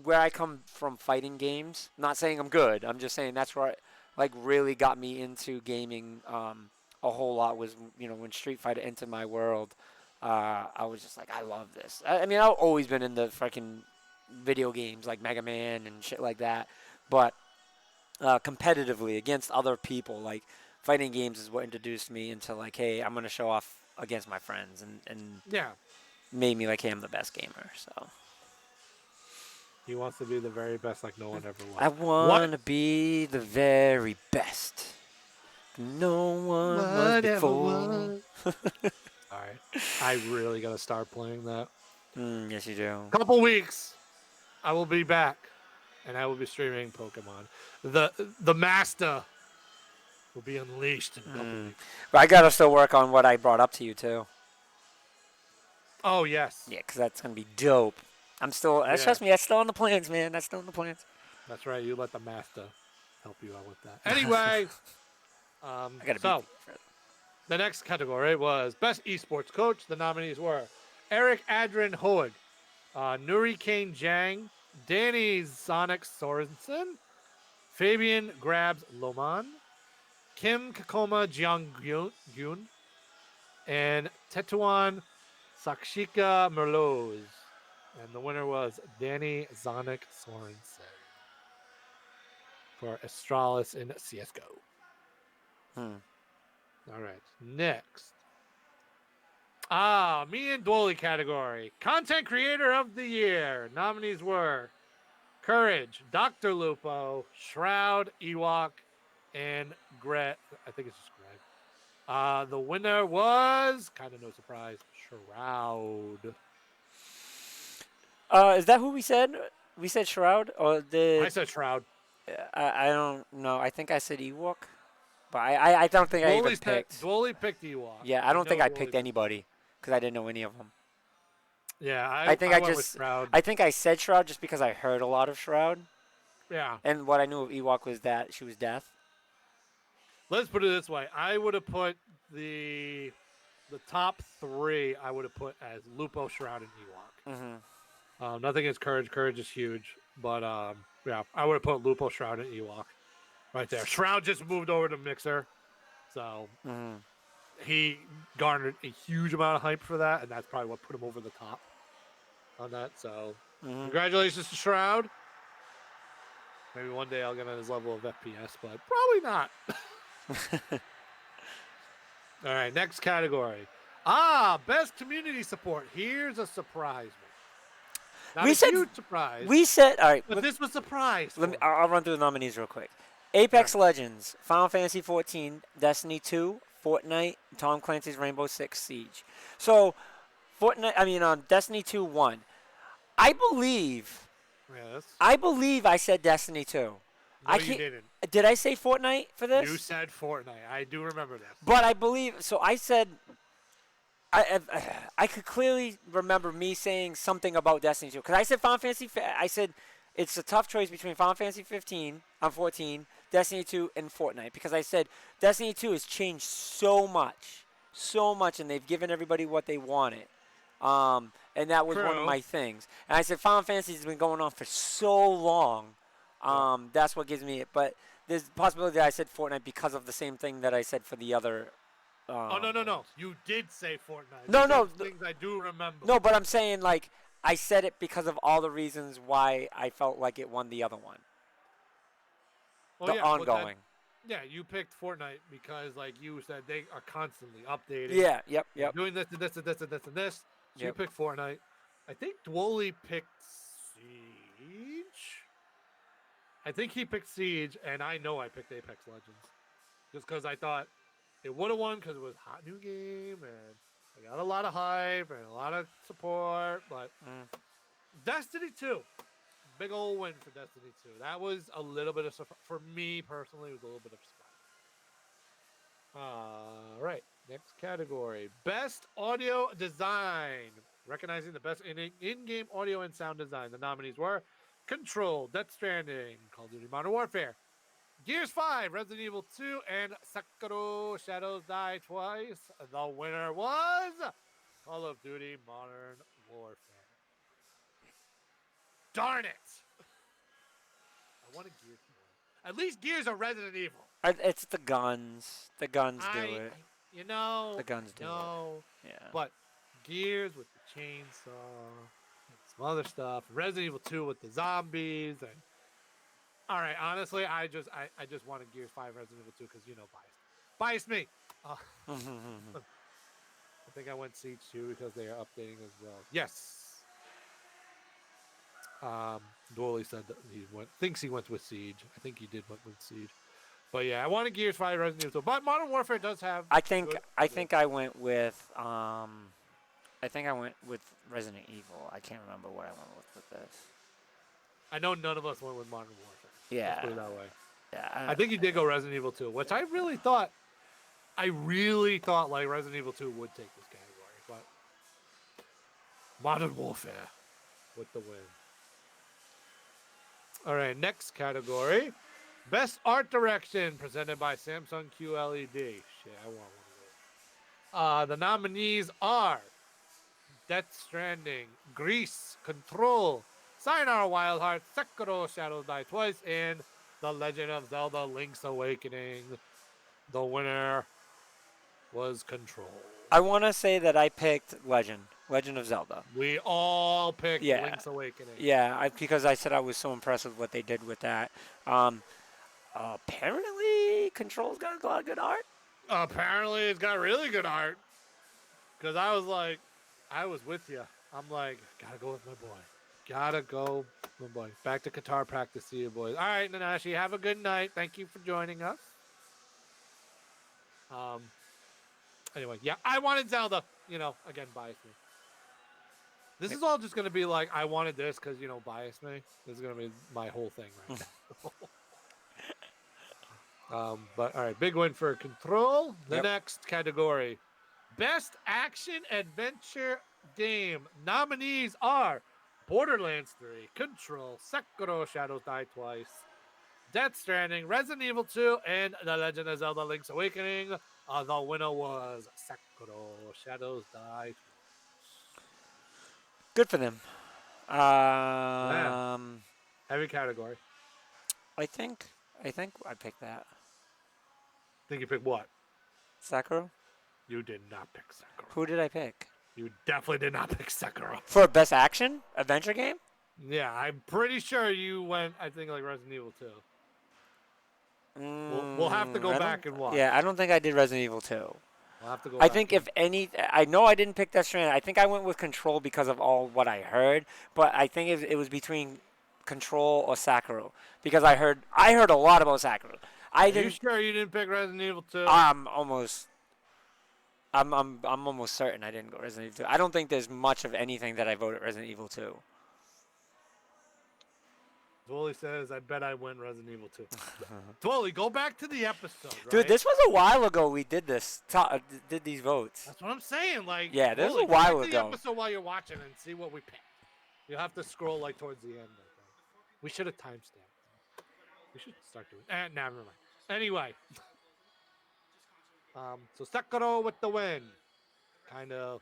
where I come from fighting games. Not saying I'm good. I'm just saying that's where like really got me into gaming a whole lot was when Street Fighter entered my world. I was just like I love this. I mean I've always been into freaking video games like Mega Man and shit like that, but competitively against other people like fighting games is what introduced me into like hey I'm gonna show off against my friends and yeah. made me like hey I'm the best gamer so. He wants to be the very best, like no one ever was. I What? want to be the very best. No one was Whatever before. was. All right. I really gotta start playing that. Yes, you do. Couple weeks, I will be back, and I will be streaming Pokemon. The Master will be unleashed in a couple weeks. But I gotta still work on what I brought up to you too. Oh yes. Yeah, because that's gonna be dope. I'm still. Yeah. Trust me, that's still on the plans, man. That's still on the plans. That's right. You let the Master help you out with that. Anyway, I gotta so beat you. the next category was Best Esports Coach. The nominees were Eric Adrian Hoig, Nuri Kane Jang, Danny Sonic Sorensen, Fabian Grabs Loman, Kim Kakoma Jeong-gyun, and Tetuan Sakshika Merloz. And the winner was Danny Zonic Sorensen for Astralis in CSGO. All right, next. Me and Dolly category. Content Creator of the Year. Nominees were Courage, Dr. Lupo, Shroud, Ewok, and Greg. I think it's just Greg. The winner was, kind of no surprise, Shroud. Is that who we said? We said Shroud, or did I said Shroud. I don't know. I think I said Ewok, but I don't think I even picked. Dolly picked Ewok. Yeah, I don't think I Dolly picked anybody because I didn't know any of them. Yeah, I think I went with just Shroud. I think I said Shroud just because I heard a lot of Shroud, Yeah. and what I knew of Ewok was that she was deaf. Let's put it this way. I would have put the top three. I would have put as Lupo, Shroud, and Ewok. Nothing against Courage. Courage is huge, but yeah, I would have put Lupo, Shroud, and Ewok right there. Shroud just moved over to Mixer, so he garnered a huge amount of hype for that, and that's probably what put him over the top on that. So congratulations to Shroud. Maybe one day I'll get on his level of FPS, but probably not. All right, next category. Best community support. Here's a surprise one. Not We a said- huge surprise. We said all right. but this was a surprise. Let me. for me. I'll run through the nominees real quick. Apex Legends, Final Fantasy 14, Destiny 2, Fortnite, Tom Clancy's Rainbow Six Siege. So, Destiny 2 won. I believe Yes. I said Destiny 2. No, I you can't. didn't. Did I say Fortnite for this? You said Fortnite. I do remember this. But I believe so. I said. I could clearly remember me saying something about Destiny 2 because I said Final Fantasy. I said it's a tough choice between Final Fantasy 15 on 14, Destiny 2, and Fortnite because I said Destiny 2 has changed so much, and they've given everybody what they wanted. And that was one True. of my things. And I said Final Fantasy has been going on for so long. That's what gives me it. But there's a possibility that I said Fortnite because of the same thing that I said for the other. Oh no! You did say Fortnite. No, These no, are things I do remember. No, but I'm saying like I said it because of all the reasons why I felt like it won the other one. Well, The yeah, well, ongoing. yeah, you picked Fortnite because, like you said, they are constantly updating. Yeah. Yep. Doing this and this and this and this and this. So you Yep. picked Fortnite. I think Dwoley picked Siege. I think he picked Siege, and I know I picked Apex Legends just because I thought it would have won because it was a hot new game and I got a lot of hype and a lot of support. But Mm. Destiny 2, big old win for Destiny 2. That was a little bit of surprise for me personally. It was a little bit of surprise. All right, next category: best audio design. Recognizing the best in-game audio and sound design. The nominees were Control, Death Stranding, Call of Duty Modern Warfare, Gears 5, Resident Evil 2, and Sekiro Shadows Die Twice. The winner was Call of Duty Modern Warfare. Darn it! I wanted Gears to win. At least Gears are Resident Evil. It's the guns. The guns do I, it. I you know, The guns I do it. know, Yeah. but Gears with the chainsaw and some other stuff. Resident Evil 2 with the zombies and all right, honestly, I just wanted Gears 5 Resident Evil 2 because biased me. I think I went Siege 2 because they are updating as well. Yes. Dwoley said that thinks he went with Siege. I think he did went with Siege. But yeah, I wanted Gears 5 Resident Evil 2. But Modern Warfare does have I think good I audio. think I went with I think I went with Resident Evil. I can't remember what I went with this. I know none of us went with Modern Warfare. Let's put Yeah. it that way. Yeah. I think he did go Resident Evil 2, which I really thought like Resident Evil 2 would take this category, but Modern Warfare with the win. All right, next category. Best art direction presented by Samsung QLED. Shit, I want one of those. The nominees are Death Stranding, Grease, Control, Sayonara Wild Heart, Sekiro Shadows Die Twice, and The Legend of Zelda Link's Awakening. The winner was Control. I want to say that I picked Legend of Zelda. We all picked Yeah. Link's Awakening. Yeah, because I said I was so impressed with what they did with that. Um, apparently, Control's got a lot of good art. Apparently, it's got really good art. Because I was with you. I'm like, gotta go with my boy. Gotta go, my boy. Back to guitar practice. See you, boys. All right, Nanashi, have a good night. Thank you for joining us. Anyway, yeah, I wanted Zelda. Again, bias me. This is all just gonna be like, I wanted this because bias me. This is gonna be my whole thing right now. But all right, big win for Control. The Yep. next category, best action adventure game. Nominees are Borderlands 3, Control, Sekiro Shadows Die Twice, Death Stranding, Resident Evil 2, and The Legend of Zelda Link's Awakening. The winner was Sekiro Shadows Die Twice. Good for them. Heavy category. I think I picked that. Think you picked what? Sekiro. You did not pick Sekiro. Who did I pick? You definitely did not pick Sekiro. For best action adventure game? Yeah, I'm pretty sure you went, I think, like Resident Evil 2. We'll have to go back and watch. Yeah, I don't think I did Resident Evil 2. We'll have to go I back think if any, I know I didn't pick Death Stranding. I think I went with Control because of all what I heard. But I think it was between Control or Sekiro because I heard a lot about Sekiro. Are you sure you didn't pick Resident Evil 2? I'm almost certain I didn't go Resident Evil 2. I don't think there's much of anything that I voted Resident Evil 2. Dwoley says, I bet I win Resident Evil 2. Dwoley, go back to the episode, right? Dude, this was a while ago we did this. Did these votes. That's what I'm saying. Like, yeah, this was a Dwoley, while go back to the ago. episode while you're watching and see what we picked. You'll have to scroll like towards the end. I think. We should have timestamped. We should start doing. Never mind. Anyway, so Sekiro with the win. Kind of.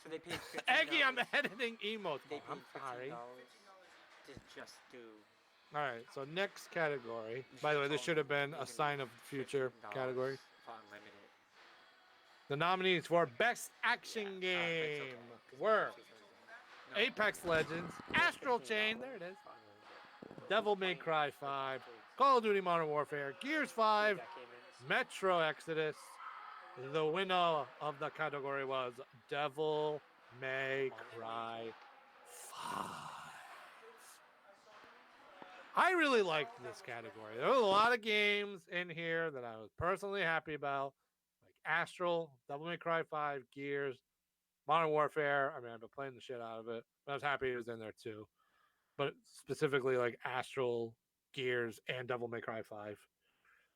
So they paid Eggy, I'm editing emotes. They I'm paid sorry. to just do. All right, so next category. By the way, this should have been a sign of future category. The nominees for Best Action Game were Apex Legends, Astral Chain, there it is, Devil May Cry 5, Call of Duty Modern Warfare, Gears 5, Metro Exodus. The winner of the category was Devil May Cry 5. I really liked this category. There was a lot of games in here that I was personally happy about, like Astral, Devil May Cry 5, Gears, Modern Warfare. I mean, I've been playing the shit out of it, but I was happy it was in there too. But specifically like Astral, Gears, and Devil May Cry 5.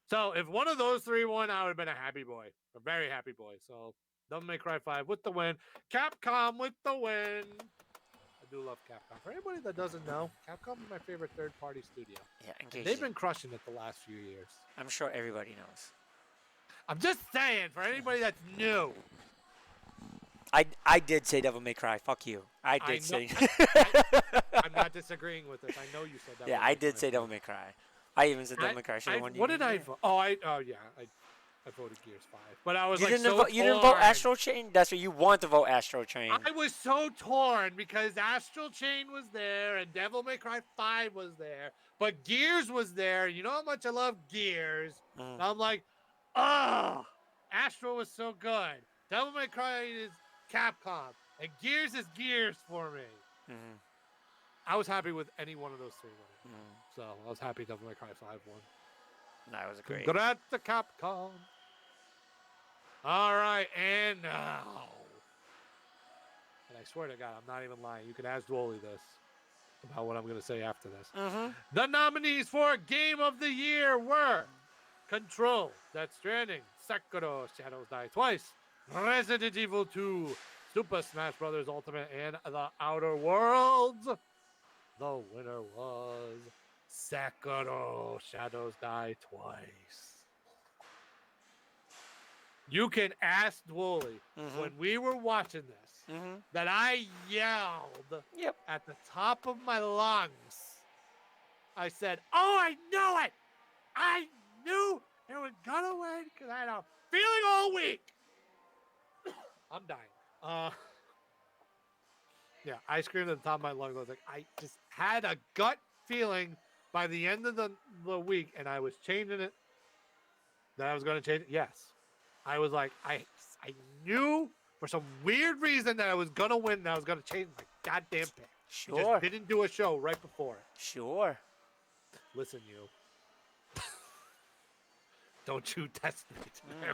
So if one of those three won, I would have been a happy boy, a very happy boy. So Devil May Cry 5 with the win. Capcom with the win. I do love Capcom. For anybody that doesn't know, Capcom is my favorite third-party studio, Yeah, in and case they've you, been crushing it the last few years. I'm sure everybody knows. I'm just saying, for anybody that's new, I did say Devil May Cry. Fuck you. I I did know say. I, I'm not disagreeing with this. I know you said Yeah, Devil I May did Cry say Devil 5. May Cry. I even said Devil I, May Cry should have won. what did I vote? Oh yeah, I voted Gears 5, but I was You like didn't so vote. You didn't vote torn. Astro Chain. That's what you want to vote. Astro Chain. I was so torn because Astral Chain was there and Devil May Cry 5 was there, but Gears was there. You know how much I love Gears. Mm, And I'm like, oh, Astral was so good. Devil May Cry is Capcom, and Gears is Gears for me. mm, I was happy with any one of those three winning. mm. So I was happy Devil May Cry 5 won. That was great. Congrats to Capcom. All right, and now. And I swear to God, I'm not even lying. You can ask Dwolly this about what I'm going to say after this. Mm-hmm. The nominees for Game of the Year were Control, Death Stranding, Sekiro, Shadows Die Twice, Resident Evil 2, Super Smash Bros. Ultimate, and The Outer Worlds. The winner was Sekiro, Shadows Die Twice. You can ask Dwolly when we were watching this that I yelled Yep. at the top of my lungs. I said, "Oh, I knew it! I knew it was gonna win because I had a feeling all week." I'm dying. Yeah, I screamed at the top of my lungs. I was like, I just had a gut feeling by the end of the week, and I was changing it. That I was going to change it. Yes, I was like, I knew for some weird reason that I was gonna win. And I was gonna change my goddamn pick. You just Sure. didn't do a show right before it. Sure. Listen, you. Don't you test me today.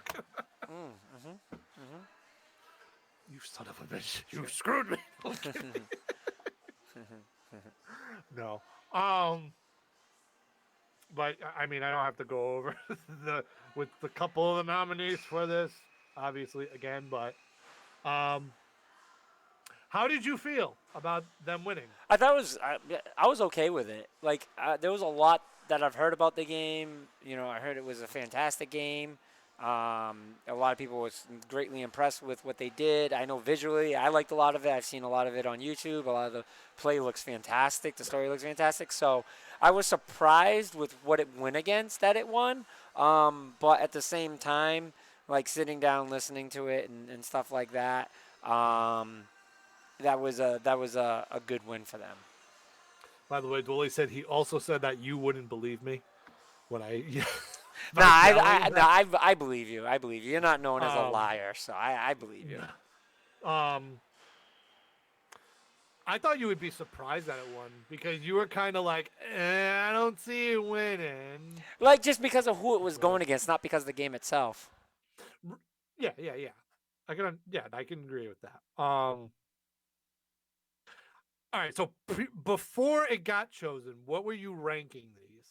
You son of a bitch. You screwed me. No. But I mean, I don't have to go over with the couple of the nominees for this, obviously, again, but how did you feel about them winning? I thought it was. I was okay with it. Like there was a lot that I've heard about the game. You know, I heard it was a fantastic game. A lot of people was greatly impressed with what they did. I know visually, I liked a lot of it. I've seen a lot of it on YouTube. A lot of the play looks fantastic. The story looks fantastic. So I was surprised with what it went against that it won. But at the same time, like sitting down listening to it and stuff like that. That was a good win for them. By the way, Dwelly said he also said that you wouldn't believe me when I. Nah, yelling I believe you. I believe you. You're not known as a liar, so I believe you. I thought you would be surprised that it won because you were kind of like, I don't see it winning. Like just because of who it was going against, not because of the game itself. Yeah. I can agree with that. All right, so before it got chosen, what were you ranking these?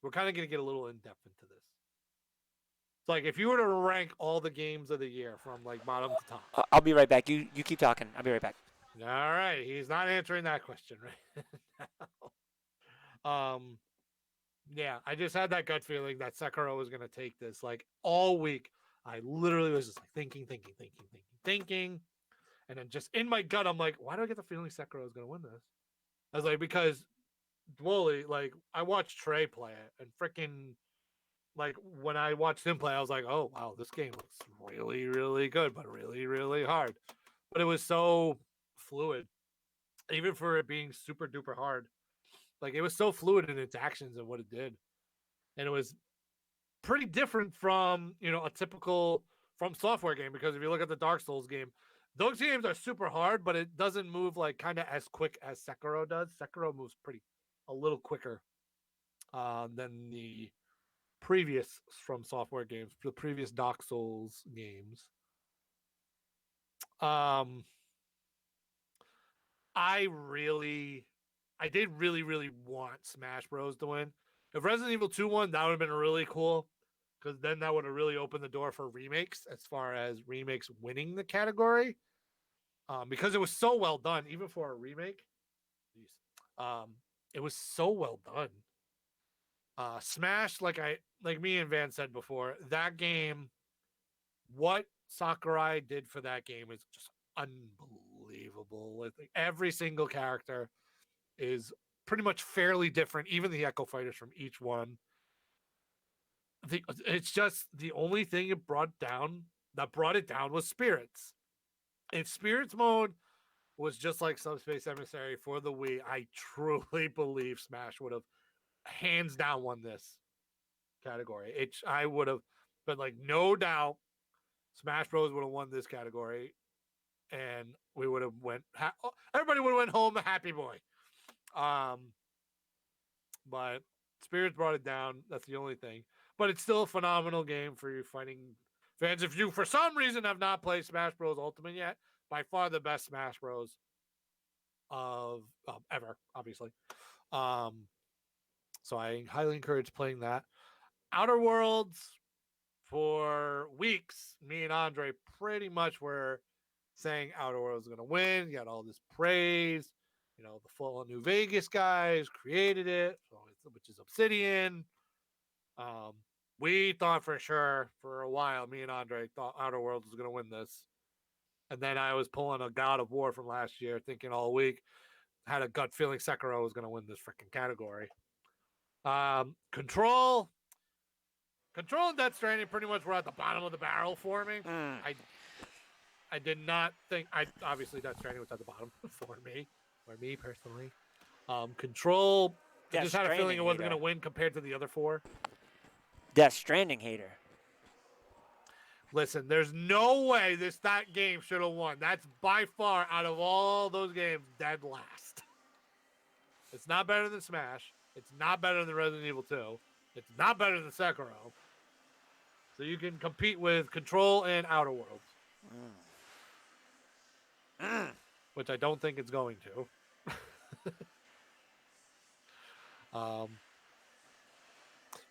We're kind of going to get a little in depth into this. It's like if you were to rank all the games of the year from like bottom to top. I'll be right back. You keep talking. I'll be right back. All right, he's not answering that question right now. Yeah, I just had that gut feeling that Sekiro was going to take this. Like all week, I literally was just like thinking. And then just in my gut, I'm like, why do I get the feeling Sekiro is going to win this? I was like, because Dwolly, like, I watched Trey play it, and freaking, like, when I watched him play, I was like, oh, wow, this game looks really, really good, but really, really hard. But it was so fluid, even for it being super duper hard. Like, it was so fluid in its actions and what it did. And it was pretty different from, a typical From Software game, because if you look at the Dark Souls game, Those games are super hard, but it doesn't move like kind of as quick as Sekiro does. Sekiro moves a little quicker than the previous From Software games, the previous Dark Souls games. Um, I really, I did really want Smash Bros to win. If Resident Evil 2 won, that would have been really cool because then that would have really opened the door for remakes as far as remakes winning the category. Because it was so well done, even for a remake. Jeez. It was so well done. Smash, like me and Van said before, that game, what Sakurai did for that game is just unbelievable. Like every single character is pretty much fairly different, even the Echo Fighters from each one. It's just the only thing it brought down that brought it down was spirits. If spirits mode was just like Subspace Emissary for the Wii, I truly believe Smash would have hands down won this category. I would have been like, no doubt, Smash Bros would have won this category, and we would have everybody would have went home a happy boy. Um, but Spirits brought it down. That's the only thing. But it's still a phenomenal game for you fighting fans. If you, for some reason, have not played Smash Bros Ultimate yet, by far the best Smash Bros of ever, obviously. Um, so I highly encourage playing that. Outer Worlds, for weeks, me and Andre pretty much were saying Outer Worlds is going to win. You got all this praise. You know, the Fallout New Vegas guys created it, which is Obsidian. Um, we thought for sure for a while, me and Andre thought Outer Worlds was going to win this. And then I was pulling a God of War from last year, thinking all week, had a gut feeling Sekiro was going to win this freaking category. Control and Death Stranding pretty much were at the bottom of the barrel for me. I did not think obviously Death Stranding was at the bottom for me personally. Control, I Death just had a feeling it Stranding wasn't going to hater. win compared to the other four. Death Stranding hater. Listen, there's no way that game should have won. That's by far out of all those games dead last. It's not better than Smash. It's not better than Resident Evil 2. It's not better than Sekiro. So you can compete with Control and Outer Worlds. Which I don't think it's going to.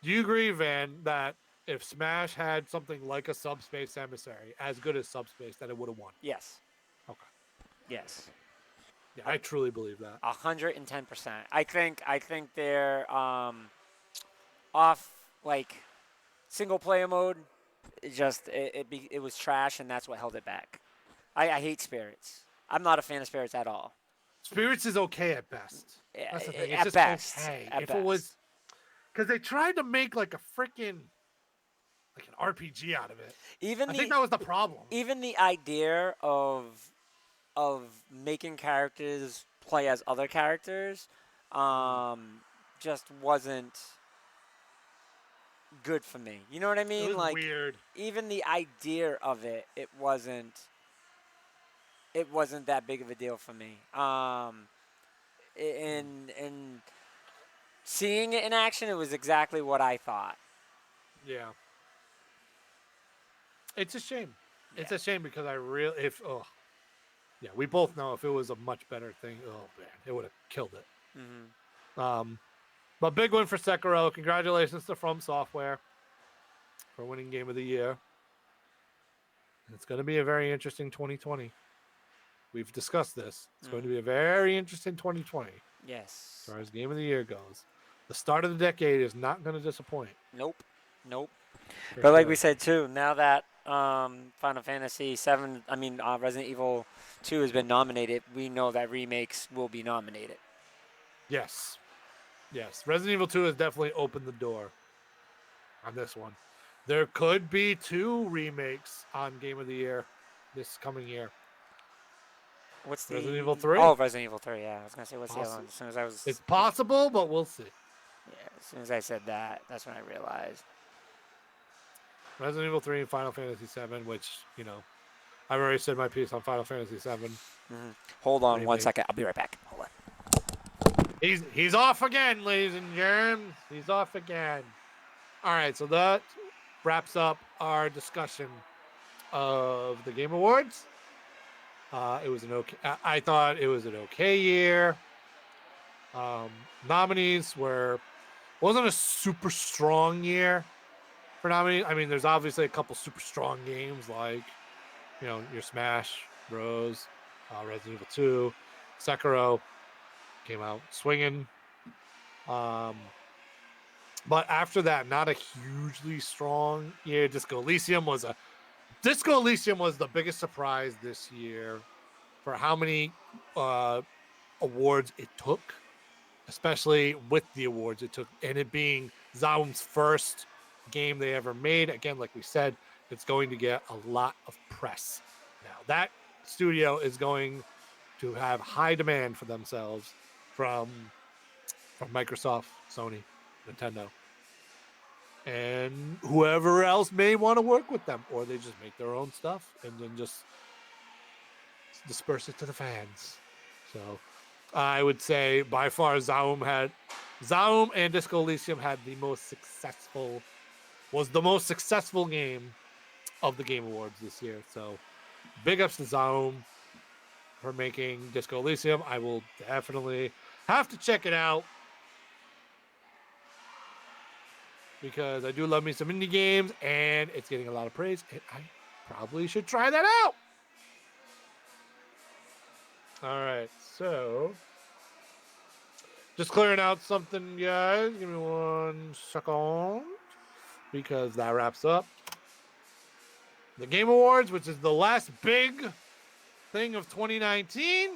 Do you agree, Van, that if Smash had something like a Subspace Emissary, as good as Subspace, that it would have won? Yes. Okay. Yes. Yeah, I truly believe that. 110%. I think they're off like single player mode. It was trash, and that's what held it back. I hate spirits. I'm not a fan of spirits at all. Spirits is okay at best. That's the thing. It's At just best. okay. At If it best. was, because they tried to make like a freaking like an RPG out of it. Even I think the that was the problem. even the idea of making characters play as other characters just wasn't good for me. You know what I It mean? was Like weird. even the idea of it wasn't that big of a deal for me. And seeing it in action, it was exactly what I thought. Yeah. It's a shame. Yeah. It's a shame because yeah, we both know if it was a much better thing, oh man, it would have killed it. But big win for Sekiro. Congratulations to From Software for winning Game of the Year. It's going to be a very interesting 2020. We've discussed this. It's going to be a very interesting 2020 Yes. as far as Game of the Year goes. The start of the decade is not going to disappoint. Nope. For But like sure. we said too, now that Final Fantasy VII, Resident Evil 2 has been nominated, we know that remakes will be nominated. Yes. Resident Evil 2 has definitely opened the door on this one. There could be 2 remakes on Game of the Year this coming year. What's the Resident Evil 3? Oh, Resident Evil 3. Yeah, I was gonna say what's the other one. As soon as I was, It's possible, but we'll see. yeah, as soon as I said that, that's when I realized. Resident Evil 3 and Final Fantasy 7, which, I've already said my piece on Final Fantasy VII Hold on one remake. second. I'll be right back. Hold on. He's off again, ladies and germs. He's off again. All right, so that wraps up our discussion of the Game Awards. It was an okay. I thought it was an okay year. Nominees wasn't a super strong year for nominees. I mean, there's obviously a couple super strong games like your Smash Bros, Resident Evil 2, Sekiro came out swinging. But after that, not a hugely strong year. Disco Elysium was the biggest surprise this year for how many awards it took, especially with the awards it took, and it being Zaum's first game they ever made. Again, like we said, it's going to get a lot of press. Now, that studio is going to have high demand for themselves from Microsoft, Sony, Nintendo, and whoever else may want to work with them, or they just make their own stuff and then just disperse it to the fans. So I would say by far Zaum and Disco Elysium had the most successful game of the Game Awards this year. So big ups to Zaum for making Disco Elysium. I will definitely have to check it out because I do love me some indie games and it's getting a lot of praise. And I probably should try that out. All right, so just clearing out something, guys. Give me 1 second because that wraps up the Game Awards, which is the last big thing of 2019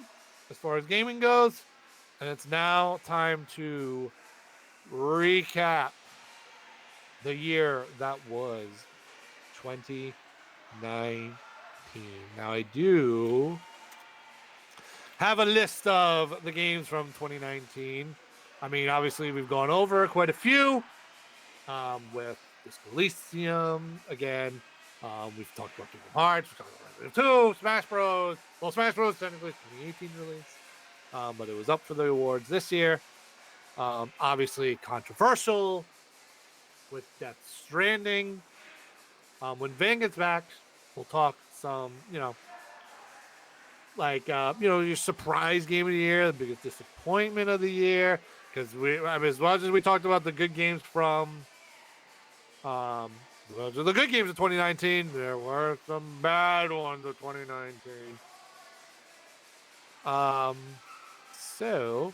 as far as gaming goes. And it's now time to recap the year that was 2019. Now, I do have a list of the games from 2019. I mean, obviously, we've gone over quite a few with Disco Elysium again. We've talked about Kingdom Hearts, we've talked about Resident Evil 2, Smash Bros. Well, Smash Bros. Technically 2018 release, but it was up for the awards this year. Obviously, controversial with Death Stranding. When Van gets back, we'll talk some, your surprise game of the year, the biggest disappointment of the year. Because as much as we talked about the good games from the good games of 2019, there were some bad ones of 2019. So,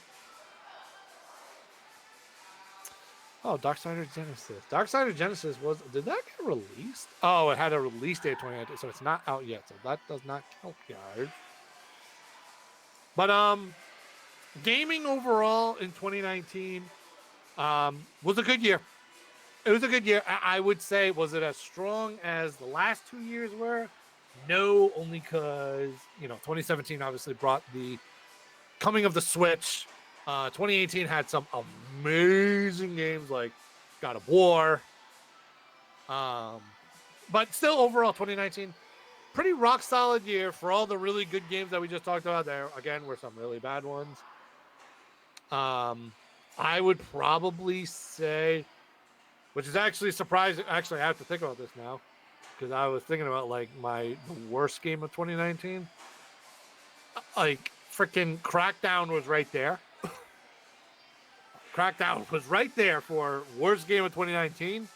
Darksiders Genesis. Darksiders Genesis did that get released? Oh, it had a release date of 2019, so it's not out yet. So that does not count, guys. But gaming overall in 2019 was a good year. It was a good year. I would say, was it as strong as the last 2 years were? No, only because 2017 obviously brought the coming of the Switch. 2018 had some amazing games like God of War. But still, overall, 2019, pretty rock solid year for all the really good games that we just talked about. There again were some really bad ones. I would probably say, which is actually surprising. Actually, I have to think about this now because I was thinking about like the worst game of 2019. Like freaking Crackdown was right there. Crackdown was right there for worst game of 2019.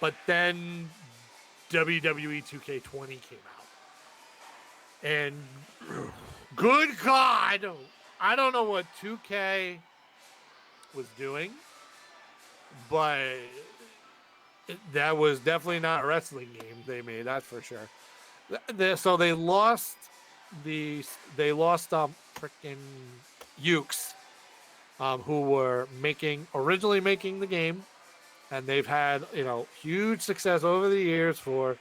But then WWE 2K20 came out. And good God, I don't know what 2K was doing, but that was definitely not a wrestling game they made, that's for sure. So they lost freaking Ukes, who were originally making the game, and they've had huge success over the years for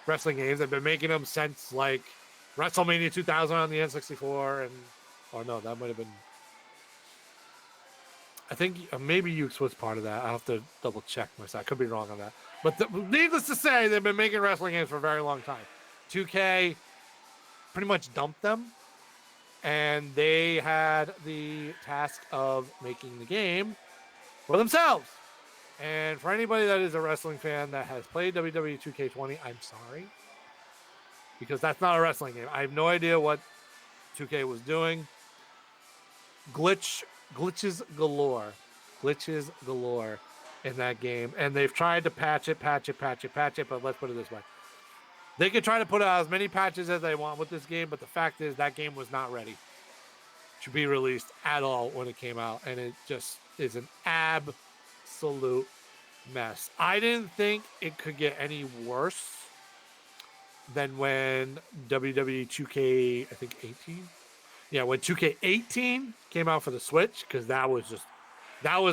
wrestling games. They've been making them since like WrestleMania 2000 on the N64, no, that might have been. I think maybe Ukes was part of that. I'll have to double check myself. I could be wrong on that. But needless to say, they've been making wrestling games for a very long time. 2K pretty much dumped them, and they had the task of making the game for themselves. And for anybody that is a wrestling fan that has played WWE 2K20, I'm sorry, because that's not a wrestling game. I have no idea what 2K was doing. Glitches galore in that game, and they've tried to patch it. But let's put it this way: they could try to put out as many patches as they want with this game, but the fact is that game was not ready to be released at all when it came out, and it just is an absolute mess. I didn't think it could get any worse than when WWE 2K, I think 18. Yeah, when 2K18 came out for the Switch, because that was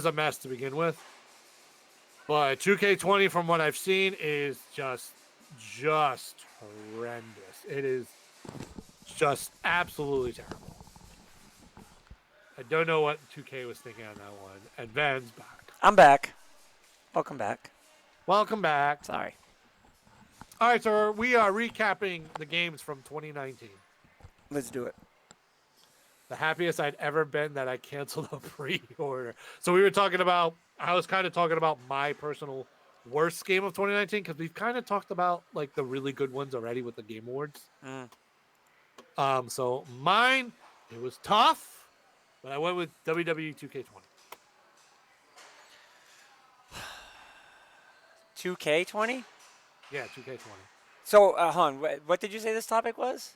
a mess to begin with. But 2K20, from what I've seen, is just horrendous. It is just absolutely terrible. I don't know what 2K was thinking on that one. And Ben's back. I'm back. Welcome back. Welcome back. Sorry. All right, so we are recapping the games from 2019. Let's do it. The happiest I'd ever been that I canceled a pre-order. So we were talking about, I was kind of talking about my personal worst game of 2019, because we've kind of talked about like the really good ones already with the Game Awards. So mine, it was tough, but I went with WWE 2K20. 2K20? Yeah, 2K20. So, hon, what did you say this topic was?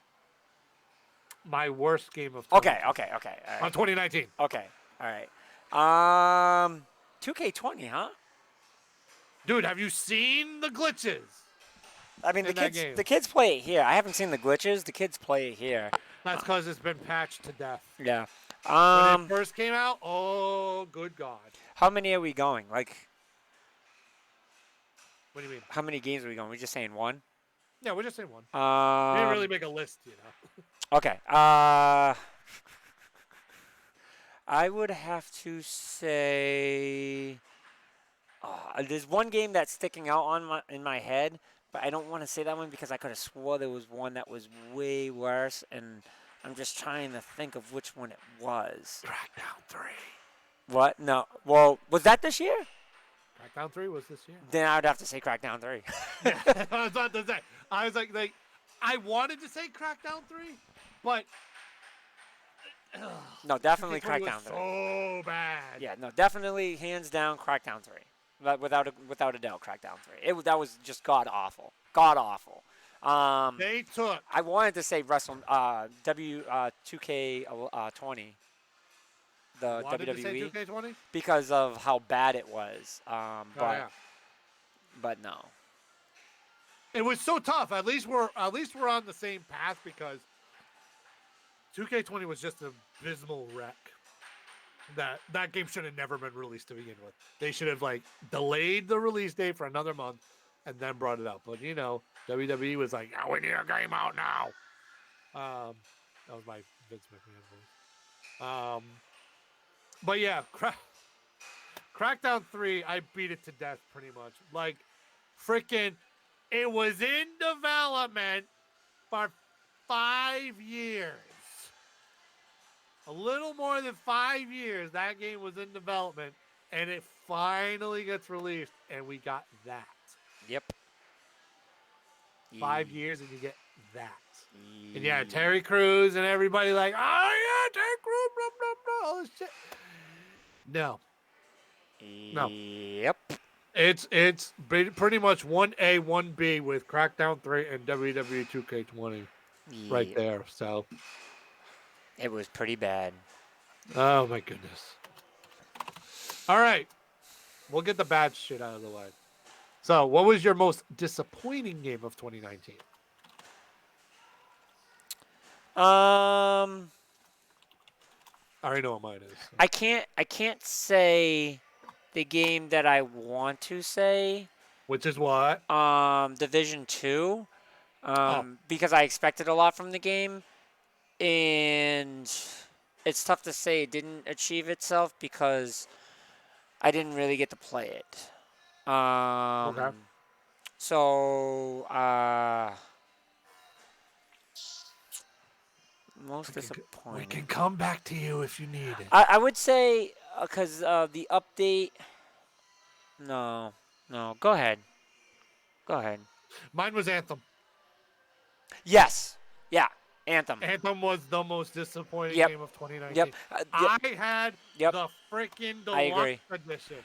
My worst game of Okay. 2019. All right. On 2019. Okay. All right. 2K20, huh? Dude, have you seen the glitches? I mean, in that game? the kids play it here. I haven't seen the glitches. The kids play it here. That's because it's been patched to death. Yeah. When it first came out, oh, good God. How many are we going? Like, What do you mean? how many games are we going? We're just saying one? Yeah, we're just saying one. We didn't really make a list, you know. Okay. I would have to say there's one game that's sticking out in my head, but I don't want to say that one because I could have swore there was one that was way worse, and I'm just trying to think of which one it was. Crackdown 3. What? No. Well, was that this year? Crackdown 3 was this year. Then I would have to say Crackdown 3. Yeah, I was about to say. I was like, I wanted to say Crackdown 3, but No, definitely 2K20 was Crackdown 3. so bad. Yeah, no, definitely hands down Crackdown 3. Without a doubt, Crackdown 3. That was just god awful. God awful. They took. I wanted to say 2K 20. The Wanted WWE to say 2K20? because of how bad it was. Yeah. But no. It was so tough. At least we're on the same path, because 2K20 was just an abysmal wreck. That game should have never been released to begin with. They should have delayed the release date for another month and then brought it out. But WWE was like, "Yeah, we need a game out now." That was my Vince McMahon voice. But yeah, Crackdown 3, I beat it to death pretty much. Like, freaking, it was in development for 5 years. A little more than 5 years, that game was in development, and it finally gets released, and we got that. Yep. 5 years, and you get that. And yeah, Terry Crews and everybody like, oh yeah, Terry Crews, blah, blah, blah, all this shit. No. Yep. It's pretty much 1A, 1B with Crackdown 3 and WWE 2K20 right there. So it was pretty bad. Oh my goodness. All right. We'll get the bad shit out of the way. So, what was your most disappointing game of 2019? I already know what mine is. So. I can't say the game that I want to say. Which is what? Division 2. Because I expected a lot from the game, and it's tough to say it didn't achieve itself because I didn't really get to play it. Okay. So Most We disappointing. can come back to you if you need it. I would say because the update. No, no. Go ahead. Go ahead. Mine was Anthem. Yes. Yeah. Anthem. Anthem was the most disappointing Yep. game of Yep. 2019. Yep. I had Yep. the freaking I deluxe agree. edition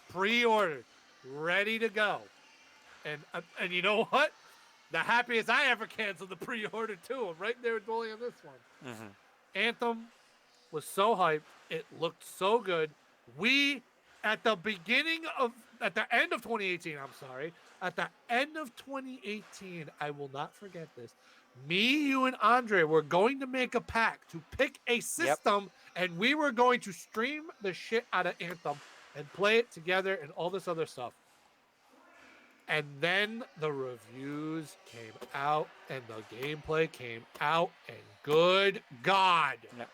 pre-ordered, ready to go, and you know what? The happiest I ever canceled the pre-order too. I'm right there with Dolly on this one. Hmm. Anthem was so hyped. It looked so good. We at the end of 2018, I'm sorry, at the end of 2018, I will not forget this. Me, you, and Andre were going to make a pact to pick a Yep. system, and we were going to stream the shit out of Anthem and play it together and all this other stuff. And then the reviews came out and the gameplay came out, and good God. No.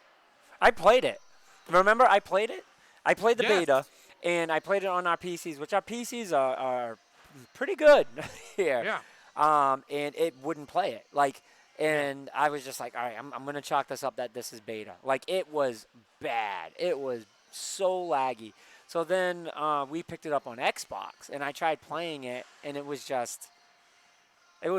I played it. Remember, I played it. I played the Yes. beta, and I played it on our PCs, which our PCs are pretty good here. Yeah. And it wouldn't play it. And I was just like, all right, I'm gonna chalk this up that this is beta. Like, it was bad. It was so laggy. So then we picked it up on Xbox, and I tried playing it, and it was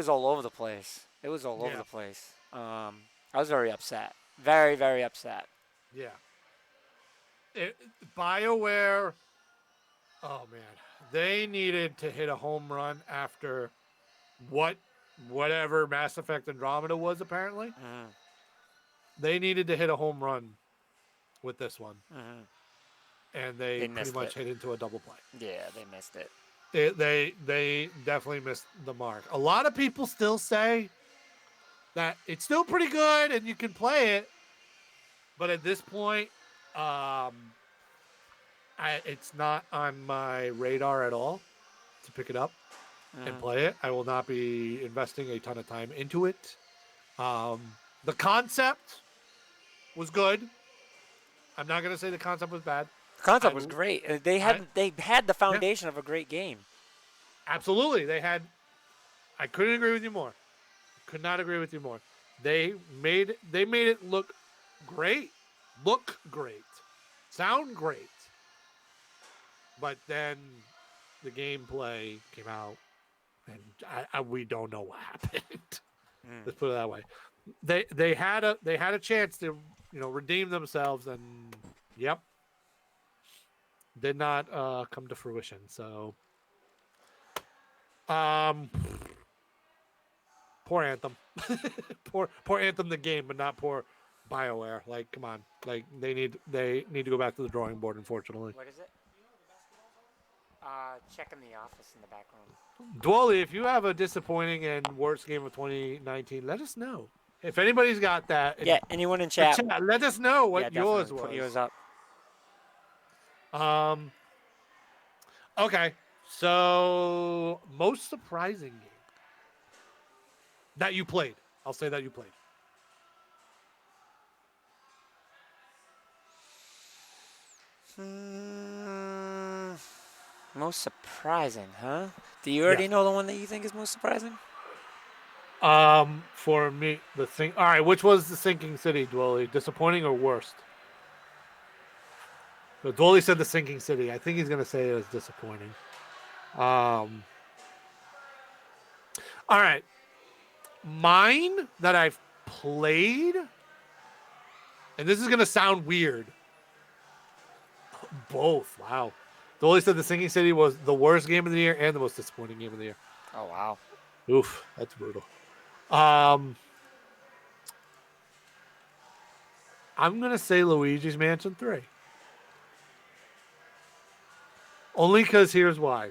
all over the place. It was all over Yeah. the place. I was very upset. Very, very upset. Yeah. BioWare, oh man, they needed to hit a home run after whatever Mass Effect Andromeda was, apparently. Mm-hmm. They needed to hit a home run with this one. Mm-hmm. And they pretty missed much it. hit into a double play. Yeah, they missed it. They definitely missed the mark. A lot of people still say that it's still pretty good and you can play it, but at this point, it's not on my radar at all to pick it up and play it. I will not be investing a ton of time into it. The concept was good. I'm not gonna say the concept was bad. The concept was great. They had the foundation of a great game. Absolutely, they had. I couldn't agree with you more. Could not agree with you more. They made it look great, sound great. But then the gameplay came out, and we don't know what happened. Let's put it that way. They had a chance to redeem themselves, and yep, did not come to fruition. So, poor Anthem, poor Anthem the game, but not poor BioWare. Like, come on, like they need to go back to the drawing board. Unfortunately, What is it? Checking the office in the back room. Dwally, if you have a disappointing and worst game of 2019, let us know. If anybody's got that, Yeah, anyone in chat? let us know what yours was. Put yours up. Okay, so most surprising game that you played. I'll say that you played. Most surprising, huh? Do you already know the one that you think is most surprising? For me, the thing. All right, which was the Sinking City, Dwally? Disappointing or worst? So Dwally said the Sinking City. I think he's gonna say it was disappointing. All right, mine that I've played, and this is gonna sound weird. Both. Wow. Dwally said the Sinking City was the worst game of the year and the most disappointing game of the year. Oh wow. Oof, that's brutal. I'm gonna say Luigi's Mansion 3. Only because here's why.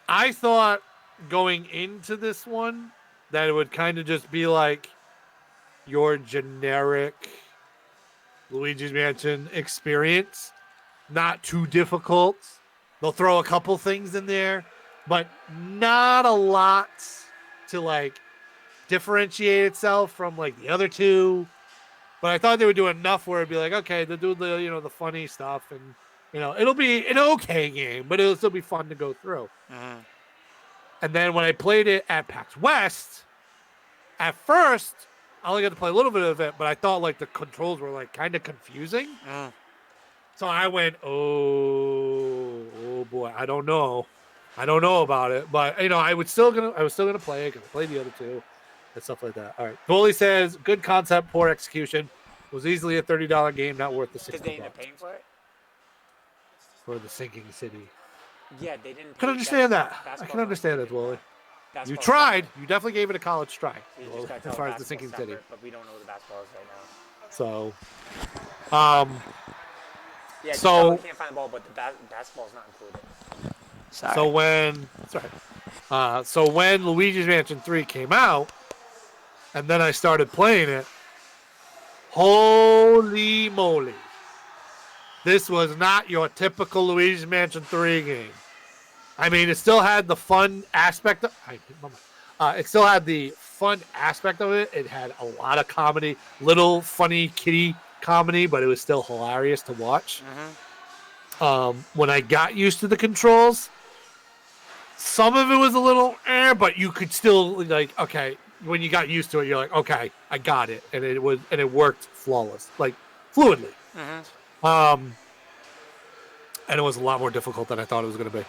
I thought going into this one that it would kind of just be like your generic Luigi's Mansion experience. Not too difficult. They'll throw a couple things in there, but not a lot to like differentiate itself from like the other two. But I thought they would do enough where it'd be like, okay, they'll do the the funny stuff, and it'll be an okay game, but it'll still be fun to go through. And then when I played it at PAX West, at first I only got to play a little bit of it, but I thought like the controls were like kind of confusing. Mm. So I went, oh boy, I don't know about it, but I was still gonna play it. Gonna play the other two and stuff like that. All right, Bully says good concept, poor execution. Was easily a $30 game, not worth the Did $60 they end up paying for it? for the sinking city. Yeah, they didn't I can pay. That understand that. I can basketball's not understand that, included. Bully. Yeah, You basketball's tried. separate. You definitely gave it a college try. You Well, just got to as tell far as the basketball's sinking city. separate, but we don't know what the basketball is right now. So, um, Yeah, just tell we so can't find the ball, but the basketball's not included. so when so when Luigi's Mansion 3 came out, and then I started playing it, holy moly. This was not your typical Luigi's Mansion 3 game. I mean, it still had the fun aspect of it still had the fun aspect of it. It had a lot of comedy, little funny kitty comedy, but it was still hilarious to watch. When I got used to the controls, some of it was a little but you could still like, okay, when you got used to it, you're like, okay, I got it, and it worked flawless, like fluidly. And it was a lot more difficult than I thought it was going to be.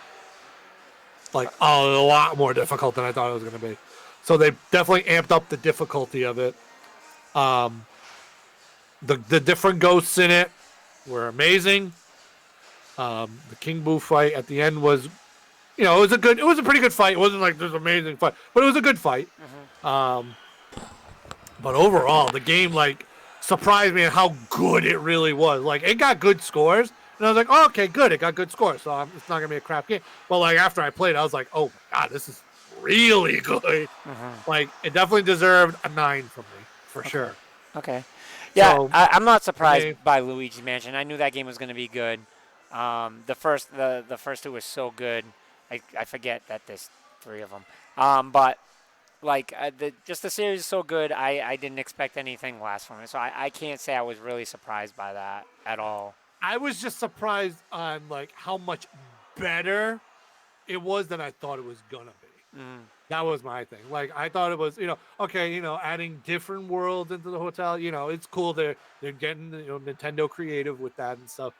Like a lot more difficult than I thought it was going to be. So they definitely amped up the difficulty of it. The different ghosts in it were amazing. The King Boo fight at the end was, it was a pretty good fight. It wasn't like this amazing fight, but it was a good fight. But overall, the game like surprised me at how good it really was. Like it got good scores, and I was like, oh, okay, good, it got good scores, so it's not gonna be a crap game. But like after I played, I was like, oh my god, this is really good. Like it definitely deserved a 9 from me for sure. Okay. Yeah, So I'm not surprised okay. by Luigi's Mansion. I knew that game was going to be good. The first two was so good. I forget that there's 3 of them. But like just the series is so good. I didn't expect anything less from it. So I can't say I was really surprised by that at all. I was just surprised on like how much better it was than I thought it was gonna be. That was my thing. Like I thought it was, okay, adding different worlds into the hotel. It's cool. They're getting Nintendo creative with that and stuff.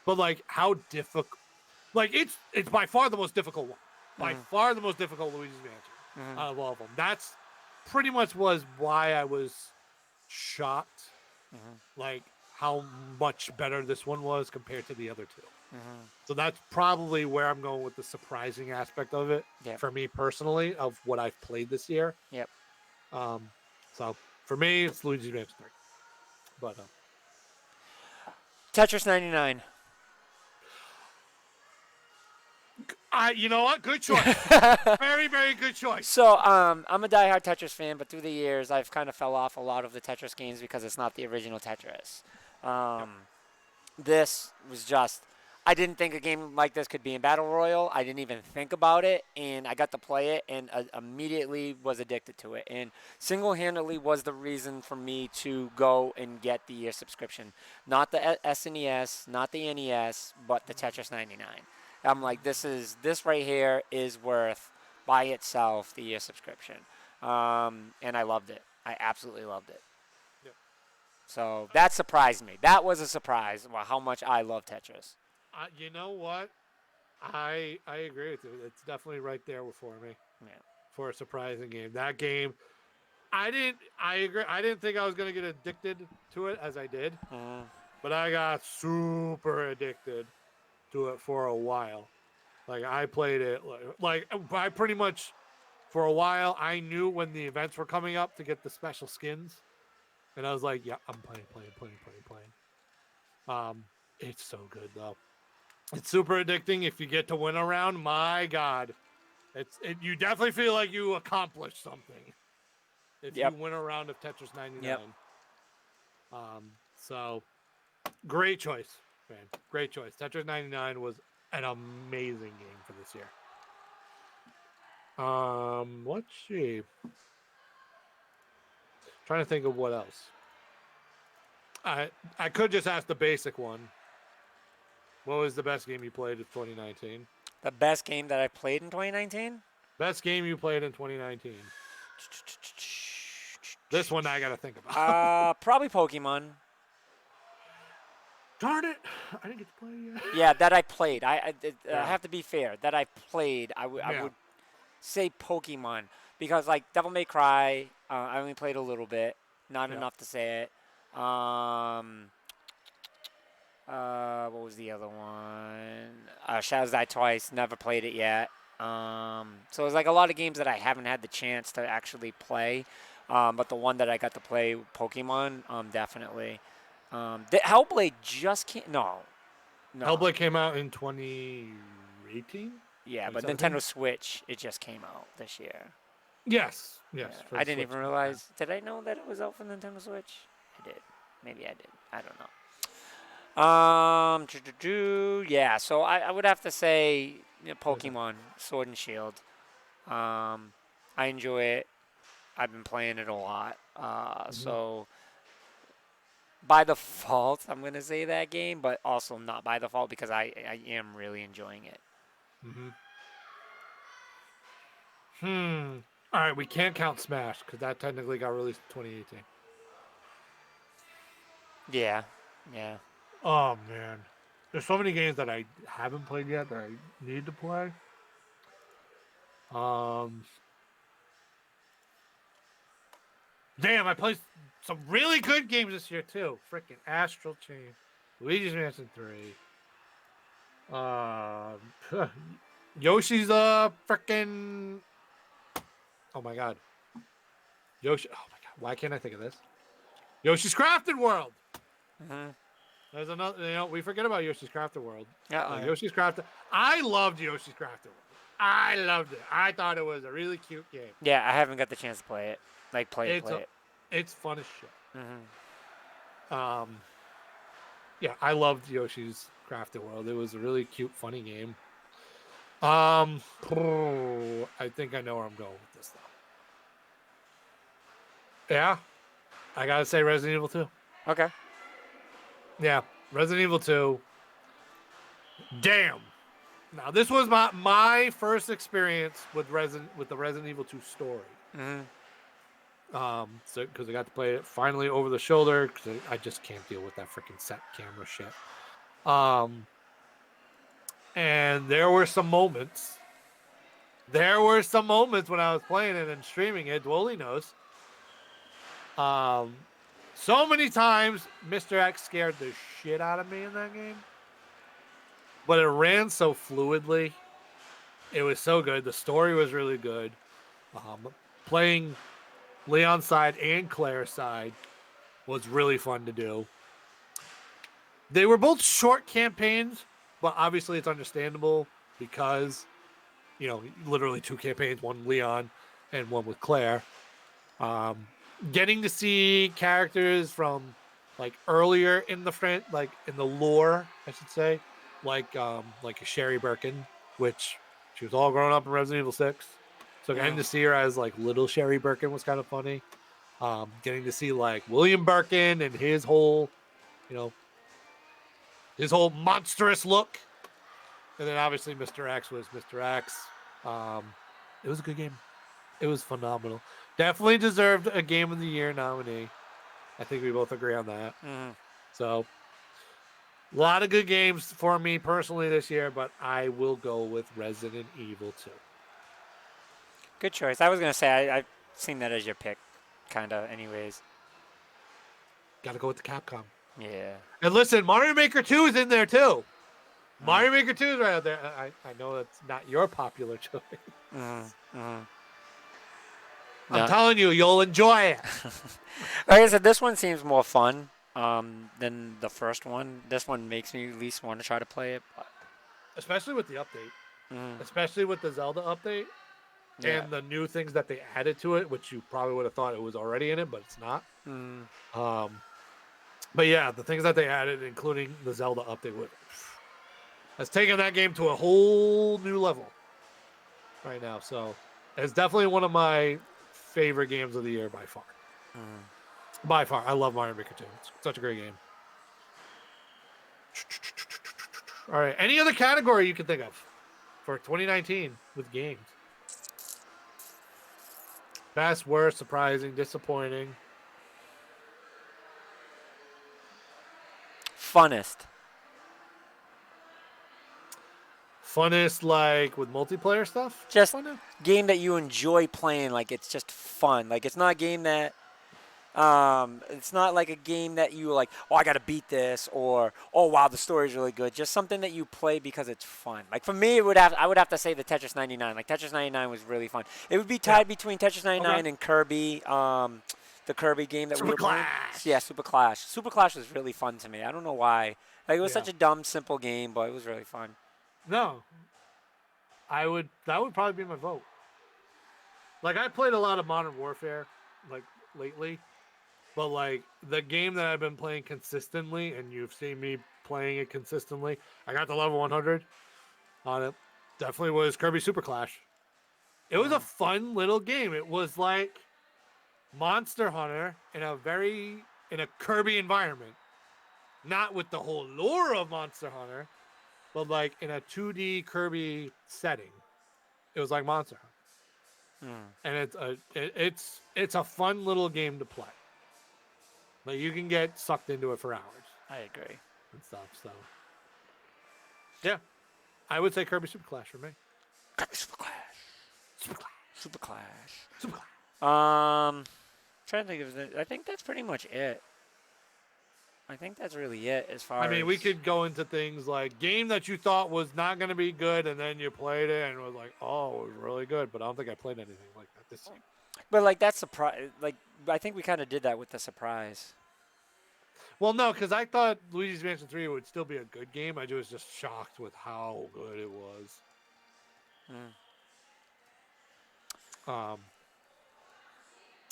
But like how difficult, like it's by far the most difficult one. By far the most difficult Luigi's Mansion out of all of them. That's pretty much was why I was shocked. Like how much better this one was compared to the other two. So that's probably where I'm going with the surprising aspect of it for me personally of what I've played this year. Yep. So for me, it's Luigi's Mansion 3. But Tetris 99. you know what? Good choice. Very, very good choice. So I'm a diehard Tetris fan, but through the years I've kind of fell off a lot of the Tetris games because it's not the original Tetris. This was just, I didn't think a game like this could be in Battle Royale. I didn't even think about it, and I got to play it and immediately was addicted to it. And single-handedly was the reason for me to go and get the year subscription. Not the SNES, not the NES, but the Tetris 99. I'm like, this right here is worth by itself the year subscription. And I loved it. I absolutely loved it. So that surprised me. That was a surprise about how much I love Tetris. You know what? I agree with you. It's definitely right there for me. Yeah. For a surprising game. That game, I agree. I didn't think I was going to get addicted to it as I did. But I got super addicted to it for a while. Like I played it like I pretty much for a while I knew when the events were coming up to get the special skins. And I was like, yeah, I'm playing. It's so good though. It's super addicting if you get to win a round. My God, you definitely feel like you accomplished something if you win a round of Tetris 99. Yep. So great choice, man. Great choice. Tetris 99 was an amazing game for this year. Let's see. Trying to think of what else. I could just ask the basic one. What was the best game you played in 2019? The best game that I played in 2019? Best game you played in 2019. This one I gotta think about. Probably Pokemon. Darn it! I didn't get to play yet. Yeah, that I played. I Yeah. have to be fair. That I played. I Yeah. would say Pokemon because like Devil May Cry, I only played a little bit, not Yeah. enough to say it. What was the other one? Shadows Die Twice. Never played it yet. So it's like a lot of games that I haven't had the chance to actually play. But the one that I got to play, Pokemon, definitely. The Hellblade just can't. No, no. Hellblade came out in 2018. Yeah, but 2017? Nintendo Switch, it just came out this year. Yes. Yeah. Yes. For I the didn't Switch. even realize. Did I know that it was out for Nintendo Switch? I did. Maybe I did. I don't know. Yeah. So I would have to say Pokemon Sword and Shield. I enjoy it. I've been playing it a lot. So by default, I'm gonna say that game, but also not by default because I am really enjoying it. Mm-hmm. All right, we can't count Smash because that technically got released in 2018. Yeah. Yeah. Oh man, there's so many games that I haven't played yet that I need to play. Um, Damn, I played some really good games this year too. Freaking Astral Chain, Luigi's Mansion 3. Yoshi's freaking. Oh my god, Yoshi. Oh my god, why can't I think of this? Yoshi's Crafted World. Mm-hmm. There's another. We forget about Yoshi's Crafted World. Yeah. Yoshi's Crafted. I loved Yoshi's Crafted World. I loved it. I thought it was a really cute game. Yeah, I haven't got the chance to play it. Like play it. It's fun as shit. Mm-hmm. Yeah, I loved Yoshi's Crafted World. It was a really cute, funny game. I think I know where I'm going with this though. Yeah, I gotta say Resident Evil 2. Okay. Yeah, Resident Evil 2. Damn. Now this was my first experience with the Resident Evil 2 story. Mm-hmm. So because I got to play it finally over the shoulder because I just can't deal with that freaking set camera shit. And there were some moments. There were some moments when I was playing it and streaming it. Dwolly knows. So many times Mr. X scared the shit out of me in that game. But it ran so fluidly. It was so good. The story was really good. Playing Leon's side and Claire's side was really fun to do. They were both short campaigns, but obviously it's understandable because, literally 2 campaigns, one Leon and one with Claire. Getting to see characters from like earlier in the in the lore, I should say, like a Sherry Birkin, which she was all grown up in Resident Evil 6. So getting to see her as like little Sherry Birkin was kind of funny. Getting to see like William Birkin and his whole monstrous look. And then obviously Mr. X was Mr. X. It was a good game. It was phenomenal. Definitely deserved a Game of the Year nominee. I think we both agree on that. Mm-hmm. So, a lot of good games for me personally this year, but I will go with Resident Evil 2. Good choice. I was gonna say I've seen that as your pick, kind of. Anyways. Got to go with the Capcom. Yeah. And listen, Mario Maker 2 is in there too. Mario Maker 2 is right out there. I know that's not your popular choice. I'm telling you, you'll enjoy it. Like I said, this one seems more fun than the first one. This one makes me at least want to try to play it. But... Especially with the update. Especially with the Zelda update. Yeah. And the new things that they added to it, which you probably would have thought it was already in it, but it's not. But yeah, the things that they added, including the Zelda update, has taken that game to a whole new level right now. So it's definitely one of my favorite games of the year by far. By far. I love Mario Maker 2. It's such a great game. All right. Any other category you can think of for 2019 with games? Best, worst, surprising, disappointing. Funnest. Funnest, like with multiplayer stuff. Just Funnest. game that you enjoy playing. Like it's just fun. Like it's not a game that it's not like a game that you like, oh, I got to beat this, or oh, wow, the story's really good. Just something that you play because it's fun. Like for me, I would have to say the Tetris 99. Like Tetris 99 was really fun. It would be Yeah. tied between Tetris Okay. 99 and Kirby. The Kirby game that we Super were playing. Clash. Yeah, Super Clash. Super Clash was really fun to me. I don't know why. Like it was Yeah. such a dumb, simple game, but it was really fun. No, I would. That would probably be my vote. Like I played a lot of Modern Warfare, like lately, but like the game that I've been playing consistently, and you've seen me playing it consistently. I got to level 100 on it. Definitely was Kirby Super Clash. It was a fun little game. It was like Monster Hunter in a Kirby environment, not with the whole lore of Monster Hunter, but like in a 2D Kirby setting. It was like Monster Hunter. And it's a fun little game to play. Like you can get sucked into it for hours I agree. and stuff. So yeah, I would say Kirby Super Clash for me. Super Clash. Super Clash. Super Clash. Super Clash. Trying to think of I think that's pretty much it. I think that's really it as far I mean, as we could go into things like game that you thought was not going to be good, and then you played it and was like, "Oh, it was really good." But I don't think I played anything like that this year. But like that surprise, like I think we kind of did that with the surprise. Well, no, because I thought Luigi's Mansion 3 would still be a good game. I was just shocked with how good it was. I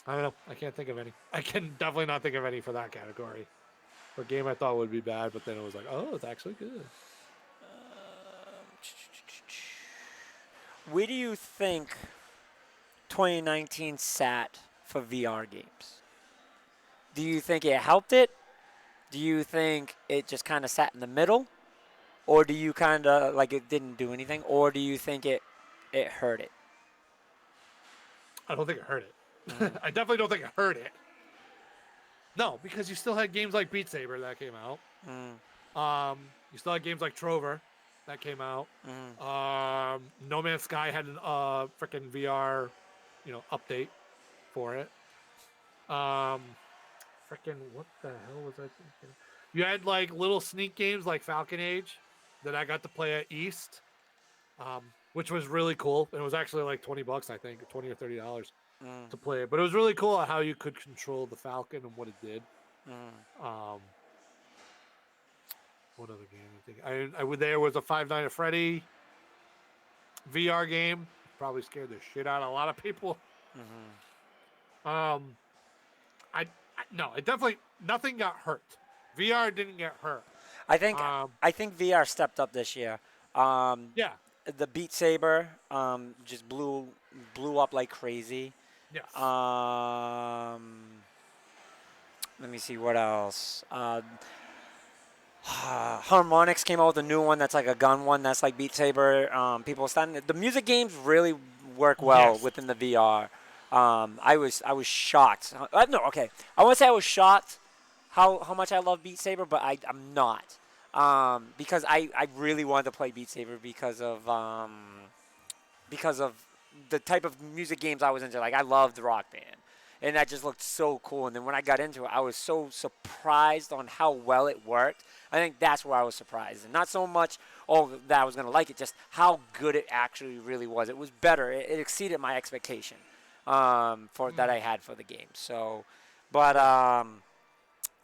don't know. I can't think of any. I can definitely not think of any for that category. For a game I thought would be bad, but then it was like, oh, it's actually good. Where do you think 2019 sat for VR games? Do you think it helped it? Do you think it just kind of sat in the middle? Or do you kind of like it didn't do anything? Or do you think it hurt it? I don't think it hurt it. I definitely don't think it hurt it. No, because you still had games like Beat Saber that came out. You still had games like Trover that came out. No Man's Sky had a freaking VR, update for it. Freaking what the hell was I thinking? You had like little sneak games like Falcon Age that I got to play at East, which was really cool. It was actually like $20, I think, $20 or $30 to play it. But it was really cool how you could control the Falcon and what it did. What other game? I think there was a Five Nights at Freddy VR game. Probably scared the shit out of a lot of people. No, it definitely nothing got hurt. VR didn't get hurt. I think VR stepped up this year. Yeah. The Beat Saber just blew up like crazy. Yes. Let me see what else. Harmonix came out with a new one that's like a gun one that's like Beat Saber. People starting the music games really work well Yes. within the VR. I was shocked. No, okay. I want to say I was shocked how much I love Beat Saber, but I'm not. Because I really wanted to play Beat Saber because of the type of music games I was into. Like I loved Rock Band, and that just looked so cool. And then when I got into it, I was so surprised on how well it worked. I think that's where I was surprised, and not so much that I was gonna like it, just how good it actually really was. It was better. It exceeded my expectation that I had for the game. So, but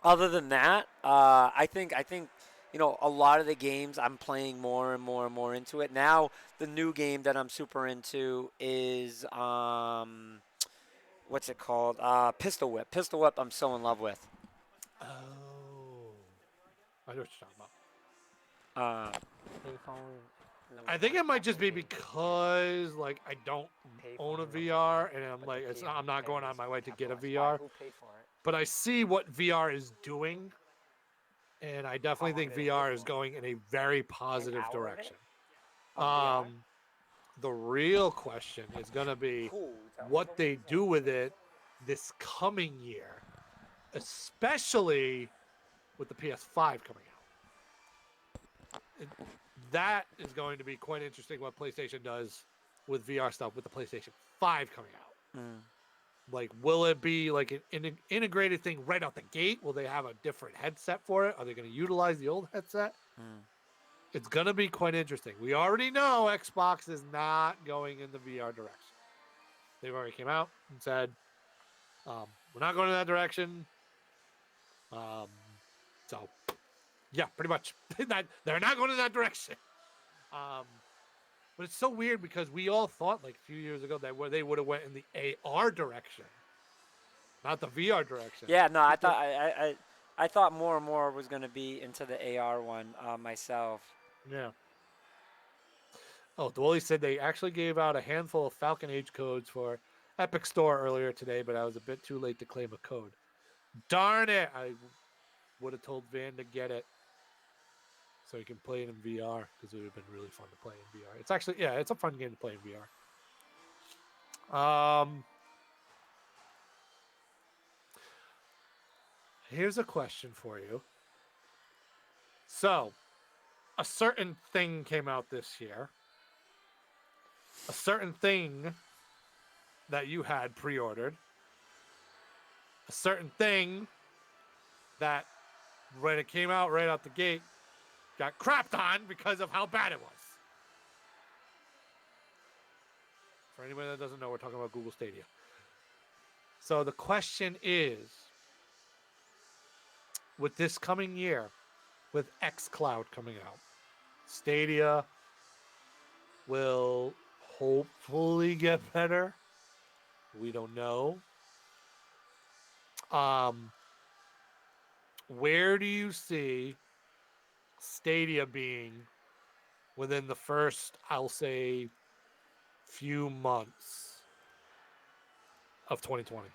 other than that, I think a lot of the games I'm playing more and more and more into it. Now the new game that I'm super into is what's it called? Pistol Whip. Pistol Whip I'm so in love with. Oh. I know what you're talking about. I think it might just be because like I don't own a VR and I'm not going on my way to get a VR. But I see what VR is doing, and I definitely think VR is going in a very positive direction. The real question is going to be what they do with it this coming year, especially with the PS5 coming out. That is going to be quite interesting what PlayStation does with VR stuff with the PlayStation 5 coming out. Mm. Like, will it be like an integrated thing right out the gate? Will they have a different headset for it? Are they going to utilize the old headset? Mm. It's going to be quite interesting. We already know Xbox is not going in the VR direction. They've already came out and said, we're not going in that direction. Um, so, yeah, pretty much. They're not going in that direction. Um, but it's so weird because we all thought like a few years ago that they would have went in the AR direction, not the VR direction. Yeah, no, I People, thought I thought more and more was going to be into the AR one myself. yeah. Oh, Dwally said they actually gave out a handful of Falcon Age codes for Epic Store earlier today, but I was a bit too late to claim a code. Darn it! I would have told Van to get it so he can play it in VR because it would have been really fun to play in VR. It's actually, yeah, it's a fun game to play in VR. Here's a question for you. So, a certain thing came out this year. A certain thing that you had pre-ordered. A certain thing that when it came out right out the gate got crapped on because of how bad it was. For anybody that doesn't know, we're talking about Google Stadia. So the question is, with this coming year, with xCloud coming out, Stadia will hopefully get better. We don't know. Where do you see Stadia being within the first, I'll say, few months of 2020?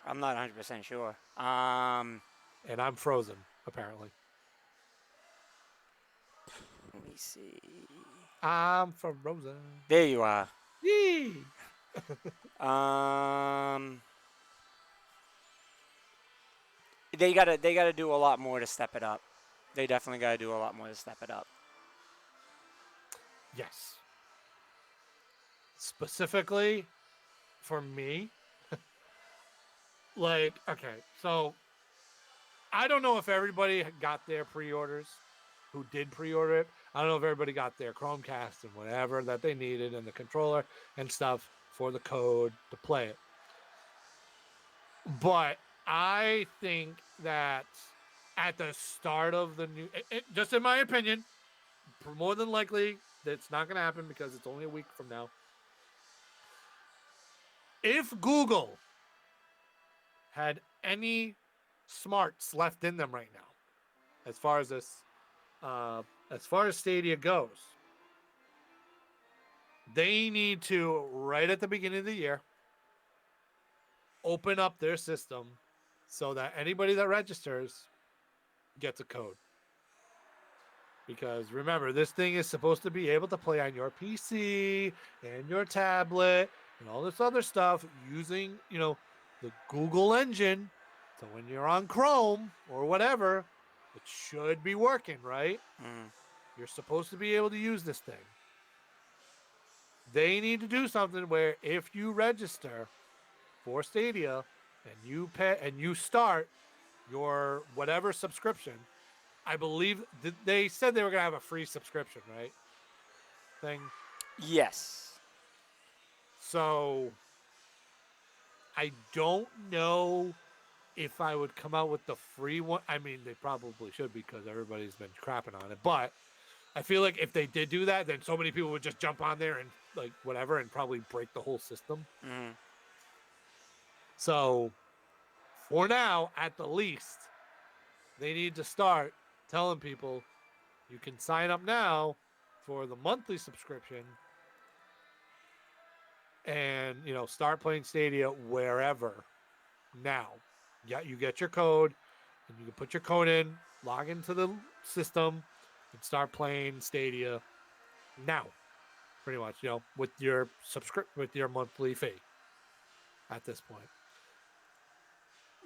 I'm not 100% sure. And I'm frozen, apparently. Let me see. I'm frozen. There you are. Yee! Um, they gotta do a lot more to step it up. They definitely gotta do a lot more to step it up. Yes. Specifically for me, like, okay, so I don't know if everybody got their pre-orders who did pre-order it. I don't know if everybody got their Chromecast and whatever that they needed and the controller and stuff for the code to play it. But I think that at the start of the new, just in my opinion, more than likely that's not going to happen because it's only a week from now. If Google had any smarts left in them right now, as far as this, as far as Stadia goes, they need to right at the beginning of the year open up their system so that anybody that registers gets a code. Because remember, this thing is supposed to be able to play on your PC and your tablet and all this other stuff using, the Google engine. So when you're on Chrome or whatever, it should be working, right? Mm. You're supposed to be able to use this thing. They need to do something where if you register for Stadia and you pay and you start your whatever subscription, I believe they said they were gonna have a free subscription, right? Thing. Yes. So I don't know if I would come out with the free one. I mean, they probably should because everybody's been crapping on it. But I feel like if they did do that, then so many people would just jump on there and like whatever and probably break the whole system. Mm. So for now, at the least, they need to start telling people you can sign up now for the monthly subscription and start playing Stadia wherever now. Yeah, you get your code and you can put your code in, log into the system, and start playing Stadia now, pretty much, with your with your monthly fee at this point.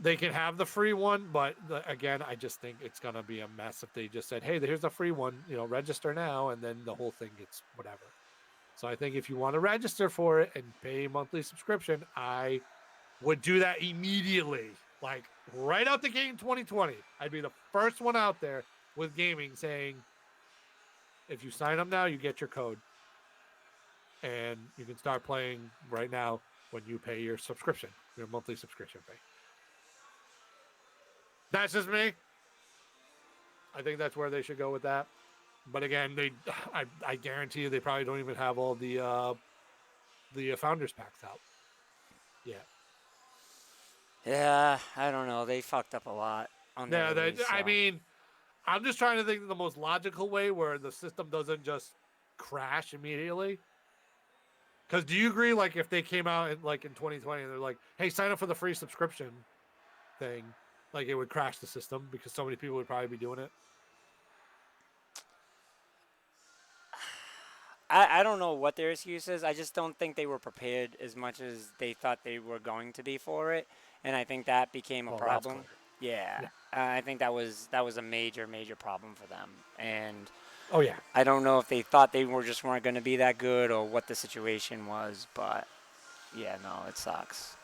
They can have the free one, but again, I just think it's gonna be a mess if they just said, "Hey, here's the free one. Register now," and then the whole thing gets whatever. So I think if you want to register for it and pay a monthly subscription, I would do that immediately, like right out the gate in 2020. I'd be the first one out there with gaming saying, if you sign up now, you get your code, and you can start playing right now when you pay your subscription, your monthly subscription fee. That's just me. I think that's where they should go with that. But again, I guarantee you they probably don't even have all the founders packs out. Yeah. Yeah, I don't know. They fucked up a lot on the Yeah, release. I So. mean, I'm just trying to think of the most logical way where the system doesn't just crash immediately. Because do you agree, like, if they came out in 2020 and they're like, "Hey, sign up for the free subscription thing," like it would crash the system because so many people would probably be doing it. I don't know what their excuse is. I just don't think they were prepared as much as they thought they were going to be for it, and I think that became a Well, that's clear. problem. Yeah, Yeah. I think that was a major problem for them, and Oh yeah. I don't know if they thought they weren't going to be that good or what the situation was, but yeah, no, it sucks.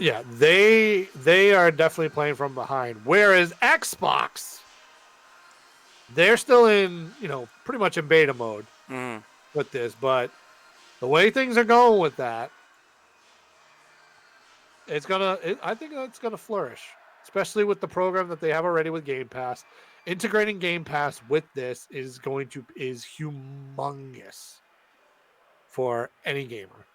Yeah, they are definitely playing from behind. Whereas Xbox, they're still in, pretty much in beta mode Mm, with this, but the way things are going with that, I think it's gonna flourish, especially with the program that they have already with Game Pass. Integrating Game Pass with this is humongous for any gamer.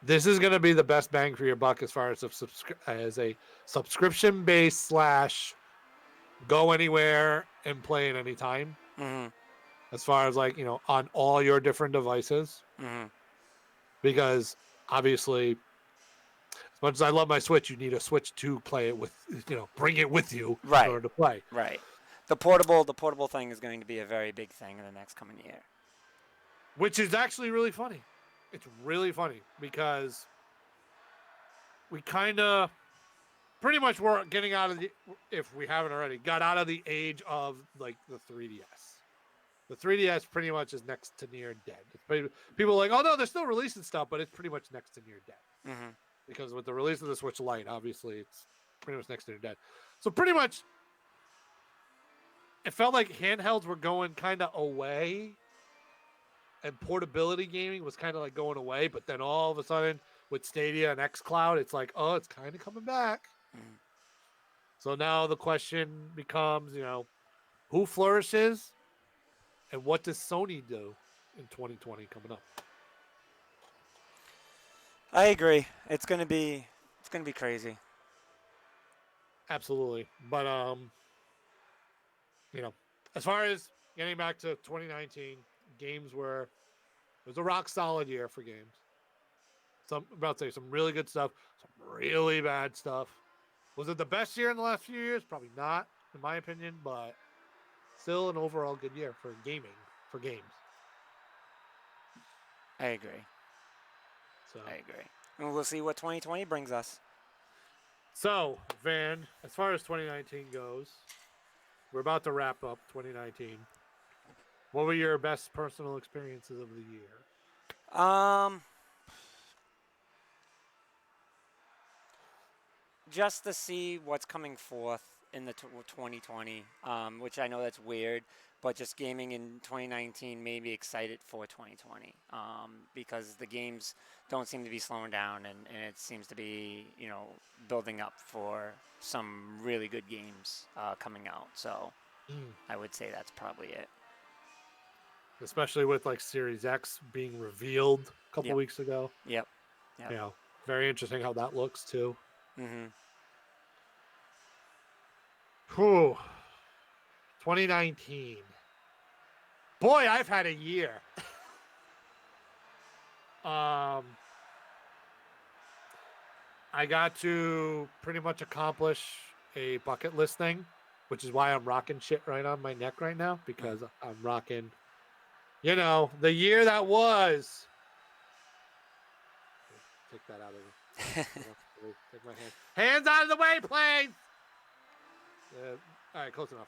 This is going to be the best bang for your buck as far as a subscription based slash go anywhere and play at any time. mm, As far as on all your different devices, mm. because obviously, as much as I love my Switch, you need a Switch to play it with, bring it with you in Right, order to play. right. The portable thing is going to be a very big thing in the next coming year. Which is actually really funny. It's really funny because we kind of pretty much were getting out of the, if we haven't already, got out of the age of like the 3DS. The 3DS pretty much is next to near dead. People are like, oh no, they're still releasing stuff, but it's pretty much next to near dead. Mm-hmm. Because with the release of the Switch Lite, obviously it's pretty much next to near dead. So pretty much, it felt like handhelds were going kind of away, and portability gaming was kind of like going away. But then all of a sudden, with Stadia and XCloud, it's like, oh, it's kind of coming back. Mm. So now the question becomes, who flourishes and what does Sony do in 2020 coming up? I agree. It's gonna be crazy. Absolutely. But as far as getting back to 2019, games were it was a rock solid year for games. Some about to say some really good stuff, some really bad stuff. Was it the best year in the last few years? Probably not, in my opinion, but still an overall good year for gaming, for games. I agree. So I agree. And we'll see what 2020 brings us. So, Van, as far as 2019 goes, we're about to wrap up 2019. What were your best personal experiences of the year? Um, just to see what's coming forth in the 2020, which I know that's weird, but just gaming in 2019 made me excited for 2020 because the games don't seem to be slowing down and it seems to be, building up for some really good games coming out. So Mm. I would say that's probably it. Especially with like Series X being revealed a couple Yep, weeks ago. yep, yep. You know, very interesting how that looks too. Mm-hmm. Whew. 2019. Boy, I've had a year. Um, I got to pretty much accomplish a bucket list thing, which is why I'm rocking shit right on my neck right now because I'm rocking, the year that was. Take that out of the. Take my hands out of the way, please. All right, close enough.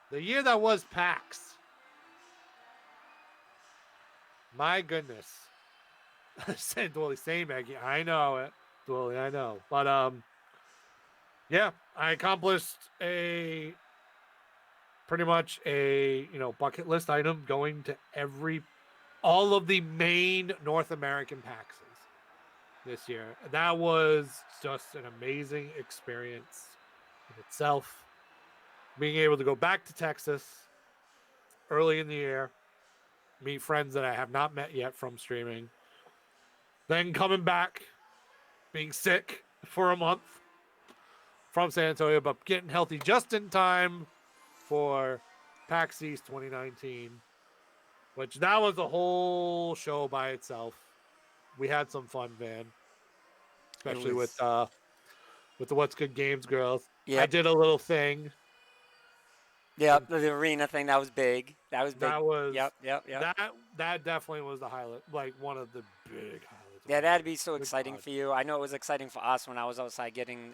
The year that was PAX. My goodness. Said Dwelly, same Maggie. I know it. Dwelly, I know. But yeah, I accomplished pretty much a bucket list item going to all of the main North American PAXs this year. That was just an amazing experience in itself. Being able to go back to Texas early in the year, meet friends that I have not met yet from streaming, then coming back, being sick for a month from San Antonio, but getting healthy just in time for PAX East 2019, which that was a whole show by itself. We had some fun, man, It especially with was. the What's Good Games girls. I Yep. did a little thing. Yep. The arena thing that was big. That was big. That was Yep. Yep. Yep. that definitely was the highlight, like one of the big highlights of Yeah, my that'd year. be so Good exciting God. for you. I know it was exciting for us when I was outside getting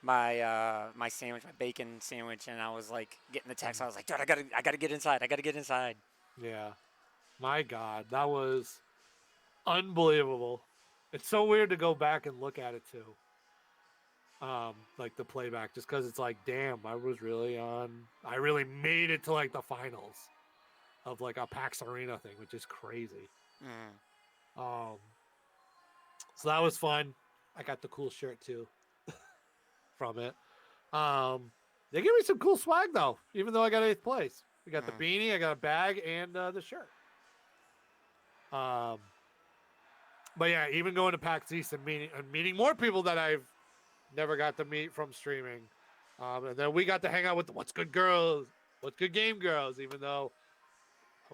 my sandwich, my bacon sandwich, and I was like getting the text. I was like, dude, I gotta get inside. I gotta get inside. Yeah. My God, that was unbelievable. It's so weird to go back and look at it too. Like the playback, just because it's like, damn, I really made it to like the finals of like a PAX Arena thing, which is crazy. Mm. Um, so that was fun. I got the cool shirt too from it. Um, they gave me some cool swag though, even though I got 8th place. We got the Mm. beanie, I got a bag, and the shirt. Um, but yeah, even going to PAX East and meeting more people that I've never got to meet from streaming. And then we got to hang out with the What's Good girls, What's Good Game girls, even though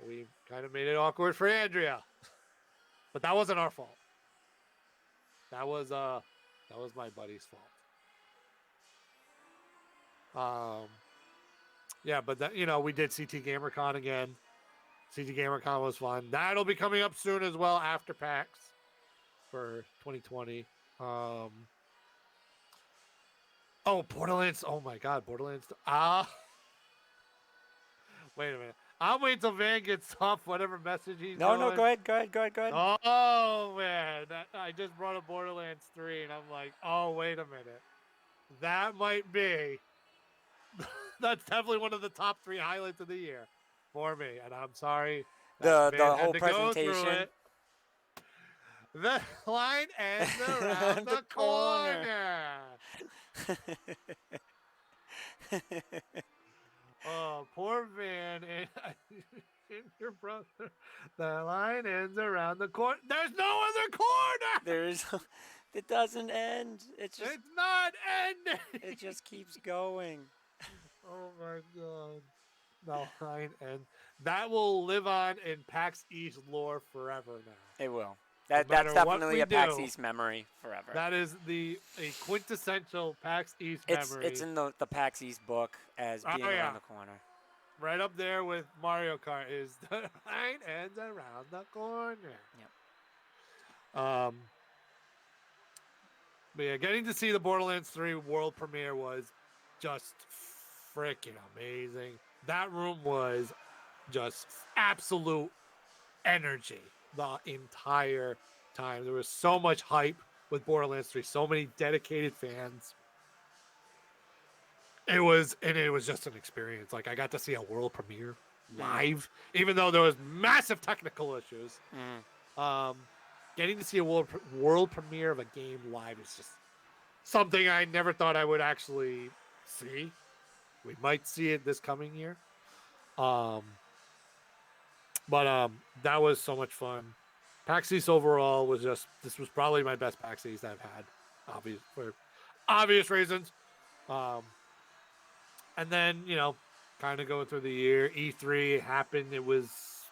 we kind of made it awkward for Andrea. But that wasn't our fault. That was my buddy's fault. Yeah, but we did CT GamerCon again. CT GamerCon was fun. That'll be coming up soon as well after PAX for 2020. Borderlands. Oh my God, Borderlands. Wait a minute. I'll wait till Van gets off whatever message he's No, no, doing. go ahead, go ahead, go ahead, go ahead. Oh man, I just brought up Borderlands 3, and I'm like, oh wait a minute, that might be. That's definitely one of the top 3 highlights of the year for me, and I'm sorry that Van The had whole to go through presentation. it. The line ends around The the corner. corner. Oh, poor Van and your brother. The line ends around the corner. There's no other corner. There's, it doesn't end. It's not ending. It just keeps going. Oh my God. The line ends. That will live on in PAX East lore forever now. It will. No That's matter what definitely we a PAX do, East memory forever. that is a quintessential PAX East It's memory. in the PAX East book as Oh being yeah. around the corner. Right up there with Mario Kart is the line ends around the corner. Yep. But yeah, getting to see the Borderlands 3 world premiere was just freaking amazing. That room was just absolute energy the entire time. There was so much hype with Borderlands 3, so many dedicated fans. It was just an experience. Like I got to see a world premiere live, even though there was massive technical issues. Getting to see a world premiere of a game live is just something I never thought I would actually see. We might see it this coming year. But that was so much fun. PAX East overall was this was probably my best PAX East I've had, for obvious reasons. And then, kind of going through the year, E3 happened. It was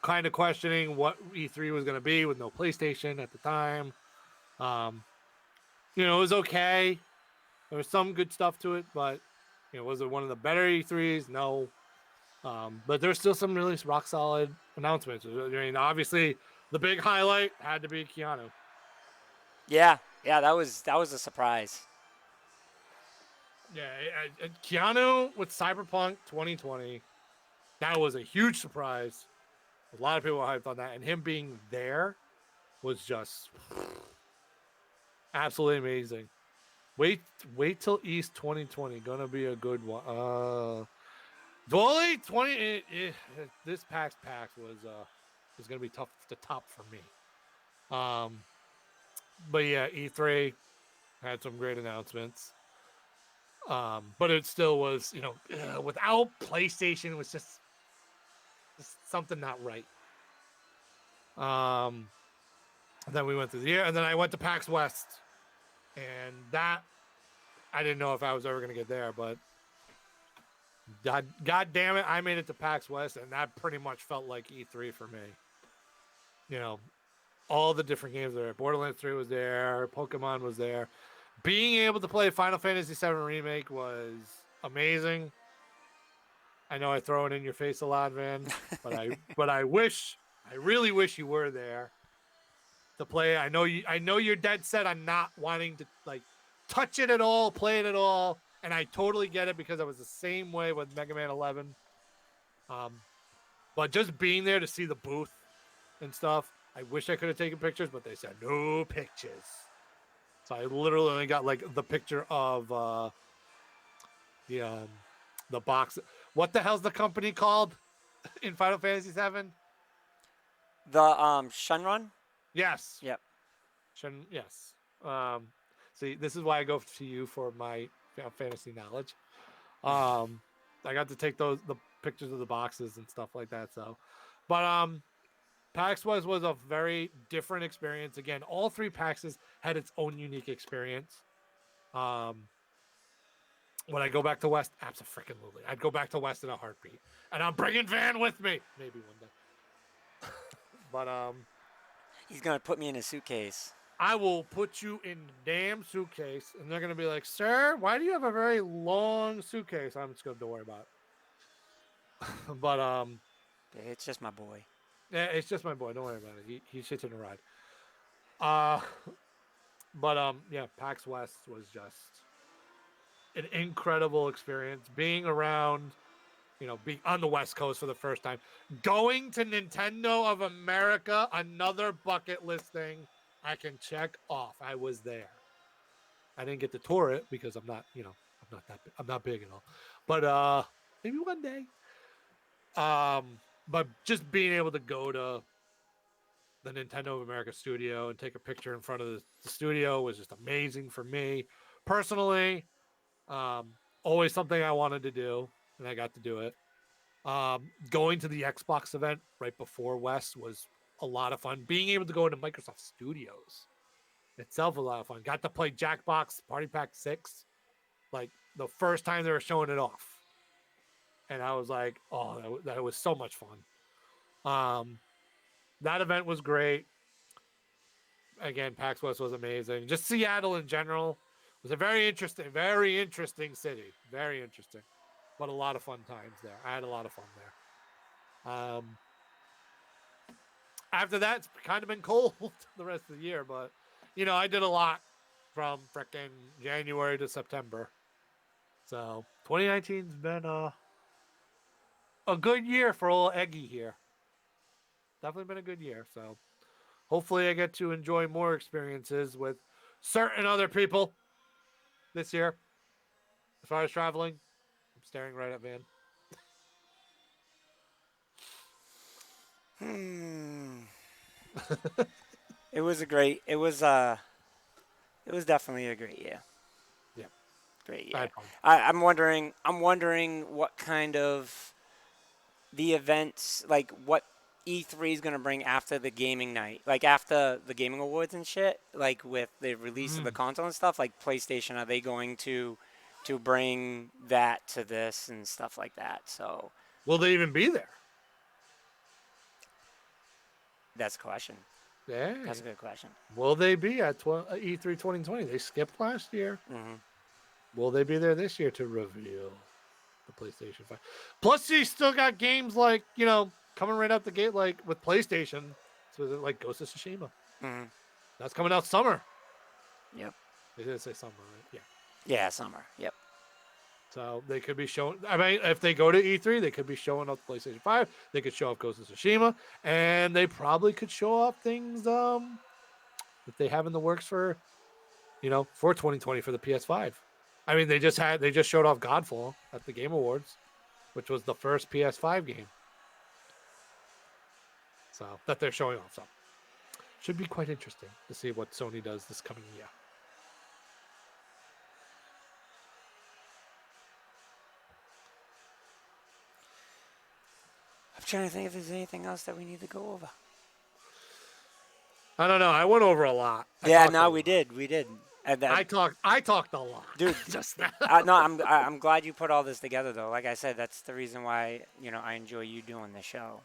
kind of questioning what E3 was going to be with no PlayStation at the time. It was okay. There was some good stuff to it, but was it one of the better E3s? No. But there's still some really rock solid announcements. I mean, obviously, the big highlight had to be Keanu. Yeah, yeah, that was a surprise. Yeah, Keanu with Cyberpunk 2020. That was a huge surprise. A lot of people were hyped on that, and him being there was just absolutely amazing. Wait, wait till East 2020. Gonna be a good one. Dolly 20. This PAX was gonna be tough to top for me. Um, but yeah, E3 had some great announcements. But it still was, without PlayStation, it was just something not right. Um, then we went through the year, and then I went to PAX West, and that I didn't know if I was ever gonna get there, but God damn it, I made it to PAX West, and that pretty much felt like E3 for me. You know, all the different games there. Borderlands 3 was there, Pokemon was there. Being able to play Final Fantasy VII Remake was amazing. I know I throw it in your face a lot, Van, but I really wish you were there to play. I know you're dead set on not wanting to like touch it at all, play it at all, and I totally get it because I was the same way with Mega Man 11. Um, but just being there to see the booth and stuff, I wish I could have taken pictures, but they said no pictures. So I literally only got like the picture of the um, the box. What the hell's the company called in Final Fantasy VII? The Shenron. Yes, Yep. yes. Um, see, this is why I go to you for my fantasy knowledge. Um, I got to take the pictures of the boxes and stuff like that. So, but PAX was a very different experience. Again, all three PAXs had its own unique experience. Um, when I go back to West, absolutely, I'd go back to West in a heartbeat, and I'm bringing Van with me, maybe one day. But He's gonna put me in a suitcase. I will put you in the damn suitcase, and they're gonna be like, "Sir, why do you have a very long suitcase?" I'm just gonna don't worry about it. But It's just my boy. yeah, it's just my boy. Don't worry about it. He's hitching a ride. Uh, but yeah, PAX West was just an incredible experience. Being around, being on the West Coast for the first time, going to Nintendo of America, another bucket list thing I can check off. I was there. I didn't get to tour it because I'm not big at all. But maybe one day. But just being able to go to the Nintendo of America studio and take a picture in front of the studio was just amazing for me personally. Always something I wanted to do, and I got to do it. Going to the Xbox event right before West was a lot of fun. Being able to go into Microsoft Studios itself was a lot of fun. Got to play Jackbox Party Pack 6, like the first time they were showing it off. And I was like, oh, that was so much fun. That event was great. Again, PAX West was amazing. Just Seattle in general was a very interesting city. Very interesting. But a lot of fun times there. I had a lot of fun there. After that, it's kind of been cold the rest of the year, but I did a lot from freaking January to September. So 2019's been a good year for old Eggy here. Definitely been a good year. So hopefully I get to enjoy more experiences with certain other people this year. As far as traveling, I'm staring right at Van. Hmm. It was a great. It was definitely a great year. Yeah, Great I year. had fun. I'm wondering. I'm wondering what kind of the events, like what E3 is gonna bring after the gaming night, like after the gaming awards and shit, like with the release of the Mm. console and stuff. Like PlayStation, are they going to bring that to this and stuff like that? So Will they even be there? that's a question. That's Hey, a good question. will they be at E3 2020? They skipped last year. Hmm. Will they be there this year to reveal the PlayStation 5? Plus, you still got games like, coming right out the gate, like with PlayStation. So, like Ghost of Tsushima. Mm-hmm. That's coming out summer. Yep. They did say summer, right? Yeah. Yeah, summer. Yep. So they could be showing. I mean, if they go to E3, they could be showing off the PlayStation 5. They could show off Ghost of Tsushima. And they probably could show off things that they have in the works for 2020 for the PS5. I mean, they just showed off Godfall at the Game Awards, which was the first PS5 game. So that they're showing off. So should be quite interesting to see what Sony does this coming year. I'm trying to think if there's anything else that we need to go over. I don't know. I went over a lot. Yeah, no, we did. We did. And I talked a lot. Dude, just no, I'm glad you put all this together, though. Like I said, that's the reason why, I enjoy you doing the show.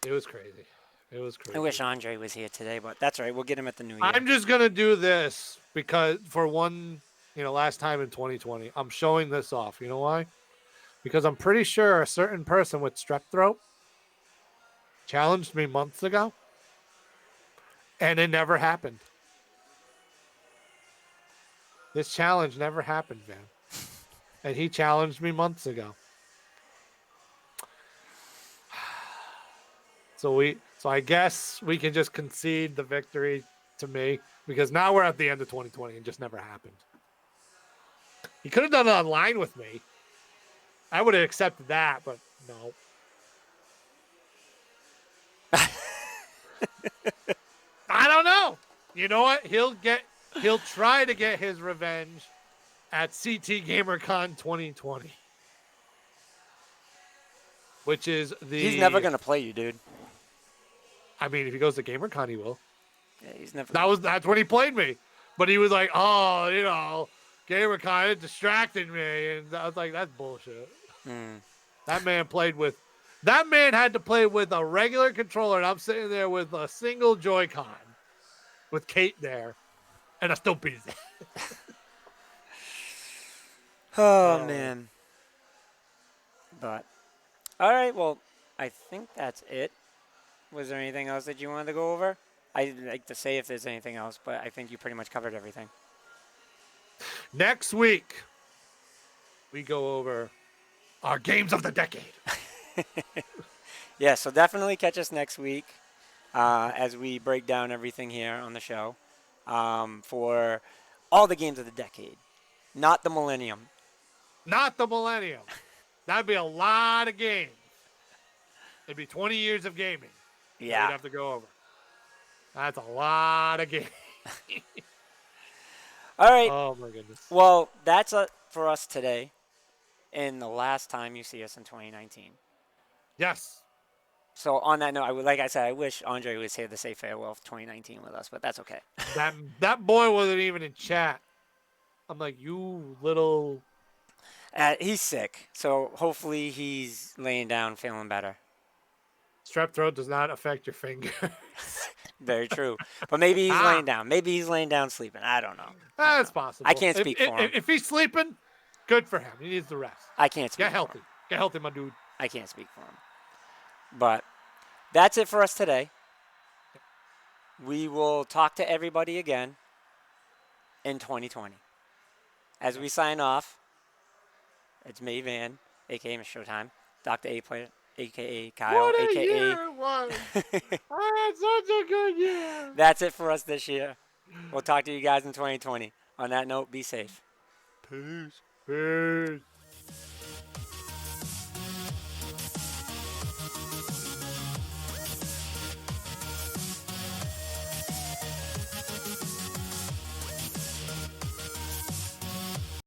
It was crazy. It was crazy. I wish Andre was here today, but that's all right. We'll get him at the new year. I'm just going to do this because for one, last time in 2020, I'm showing this off. You know why? Because I'm pretty sure a certain person with strep throat challenged me months ago, and it never happened. This challenge never happened, man. And he challenged me months ago. So I guess we can just concede the victory to me because now we're at the end of 2020 and just never happened. He could have done it online with me. I would have accepted that, but no. I don't know. You know what? He'll try to get his revenge at CT GamerCon 2020. Which is He's never going to play you, dude. I mean, if he goes to GamerCon, he will. Yeah, he's never. That's when he played me. But he was like, GamerCon, it distracted me. And I was like, that's bullshit. That man had to play with a regular controller, and I'm sitting there with a single Joy-Con with Kate there, and I still beat his ass. Oh, man. But, all right, well, I think that's it. Was there anything else that you wanted to go over? I'd like to say if there's anything else, but I think you pretty much covered everything. Next week, we go over our games of the decade. Yeah, so definitely catch us next week as we break down everything here on the show for all the games of the decade, not the millennium. Not the millennium. That'd be a lot of games. It'd be 20 years of gaming. Yeah. We'd have to go over. That's a lot of games. All right. Oh, my goodness. Well, that's it for us today and the last time you see us in 2019. Yes. So on that note, I wish Andre was here to say farewell for 2019 with us, but that's okay. That boy wasn't even in chat. I'm like, you little... He's sick, so hopefully he's laying down feeling better. Strep throat does not affect your finger. Very true. But maybe he's laying down. Maybe he's laying down sleeping. I don't know. That's possible. I can't speak for him. If he's sleeping, good for him. He needs the rest. I can't speak Get healthy. Get healthy, my dude. I can't speak for him. But that's it for us today. We will talk to everybody again in 2020. As we sign off, it's me, Van, a.k.a. Mr. Showtime, Dr. A Player, a.k.a. Kyle, what a a.k.a. year it was. I had such a good year. That's it for us this year. We'll talk to you guys in 2020. On that note, be safe. Peace. Peace.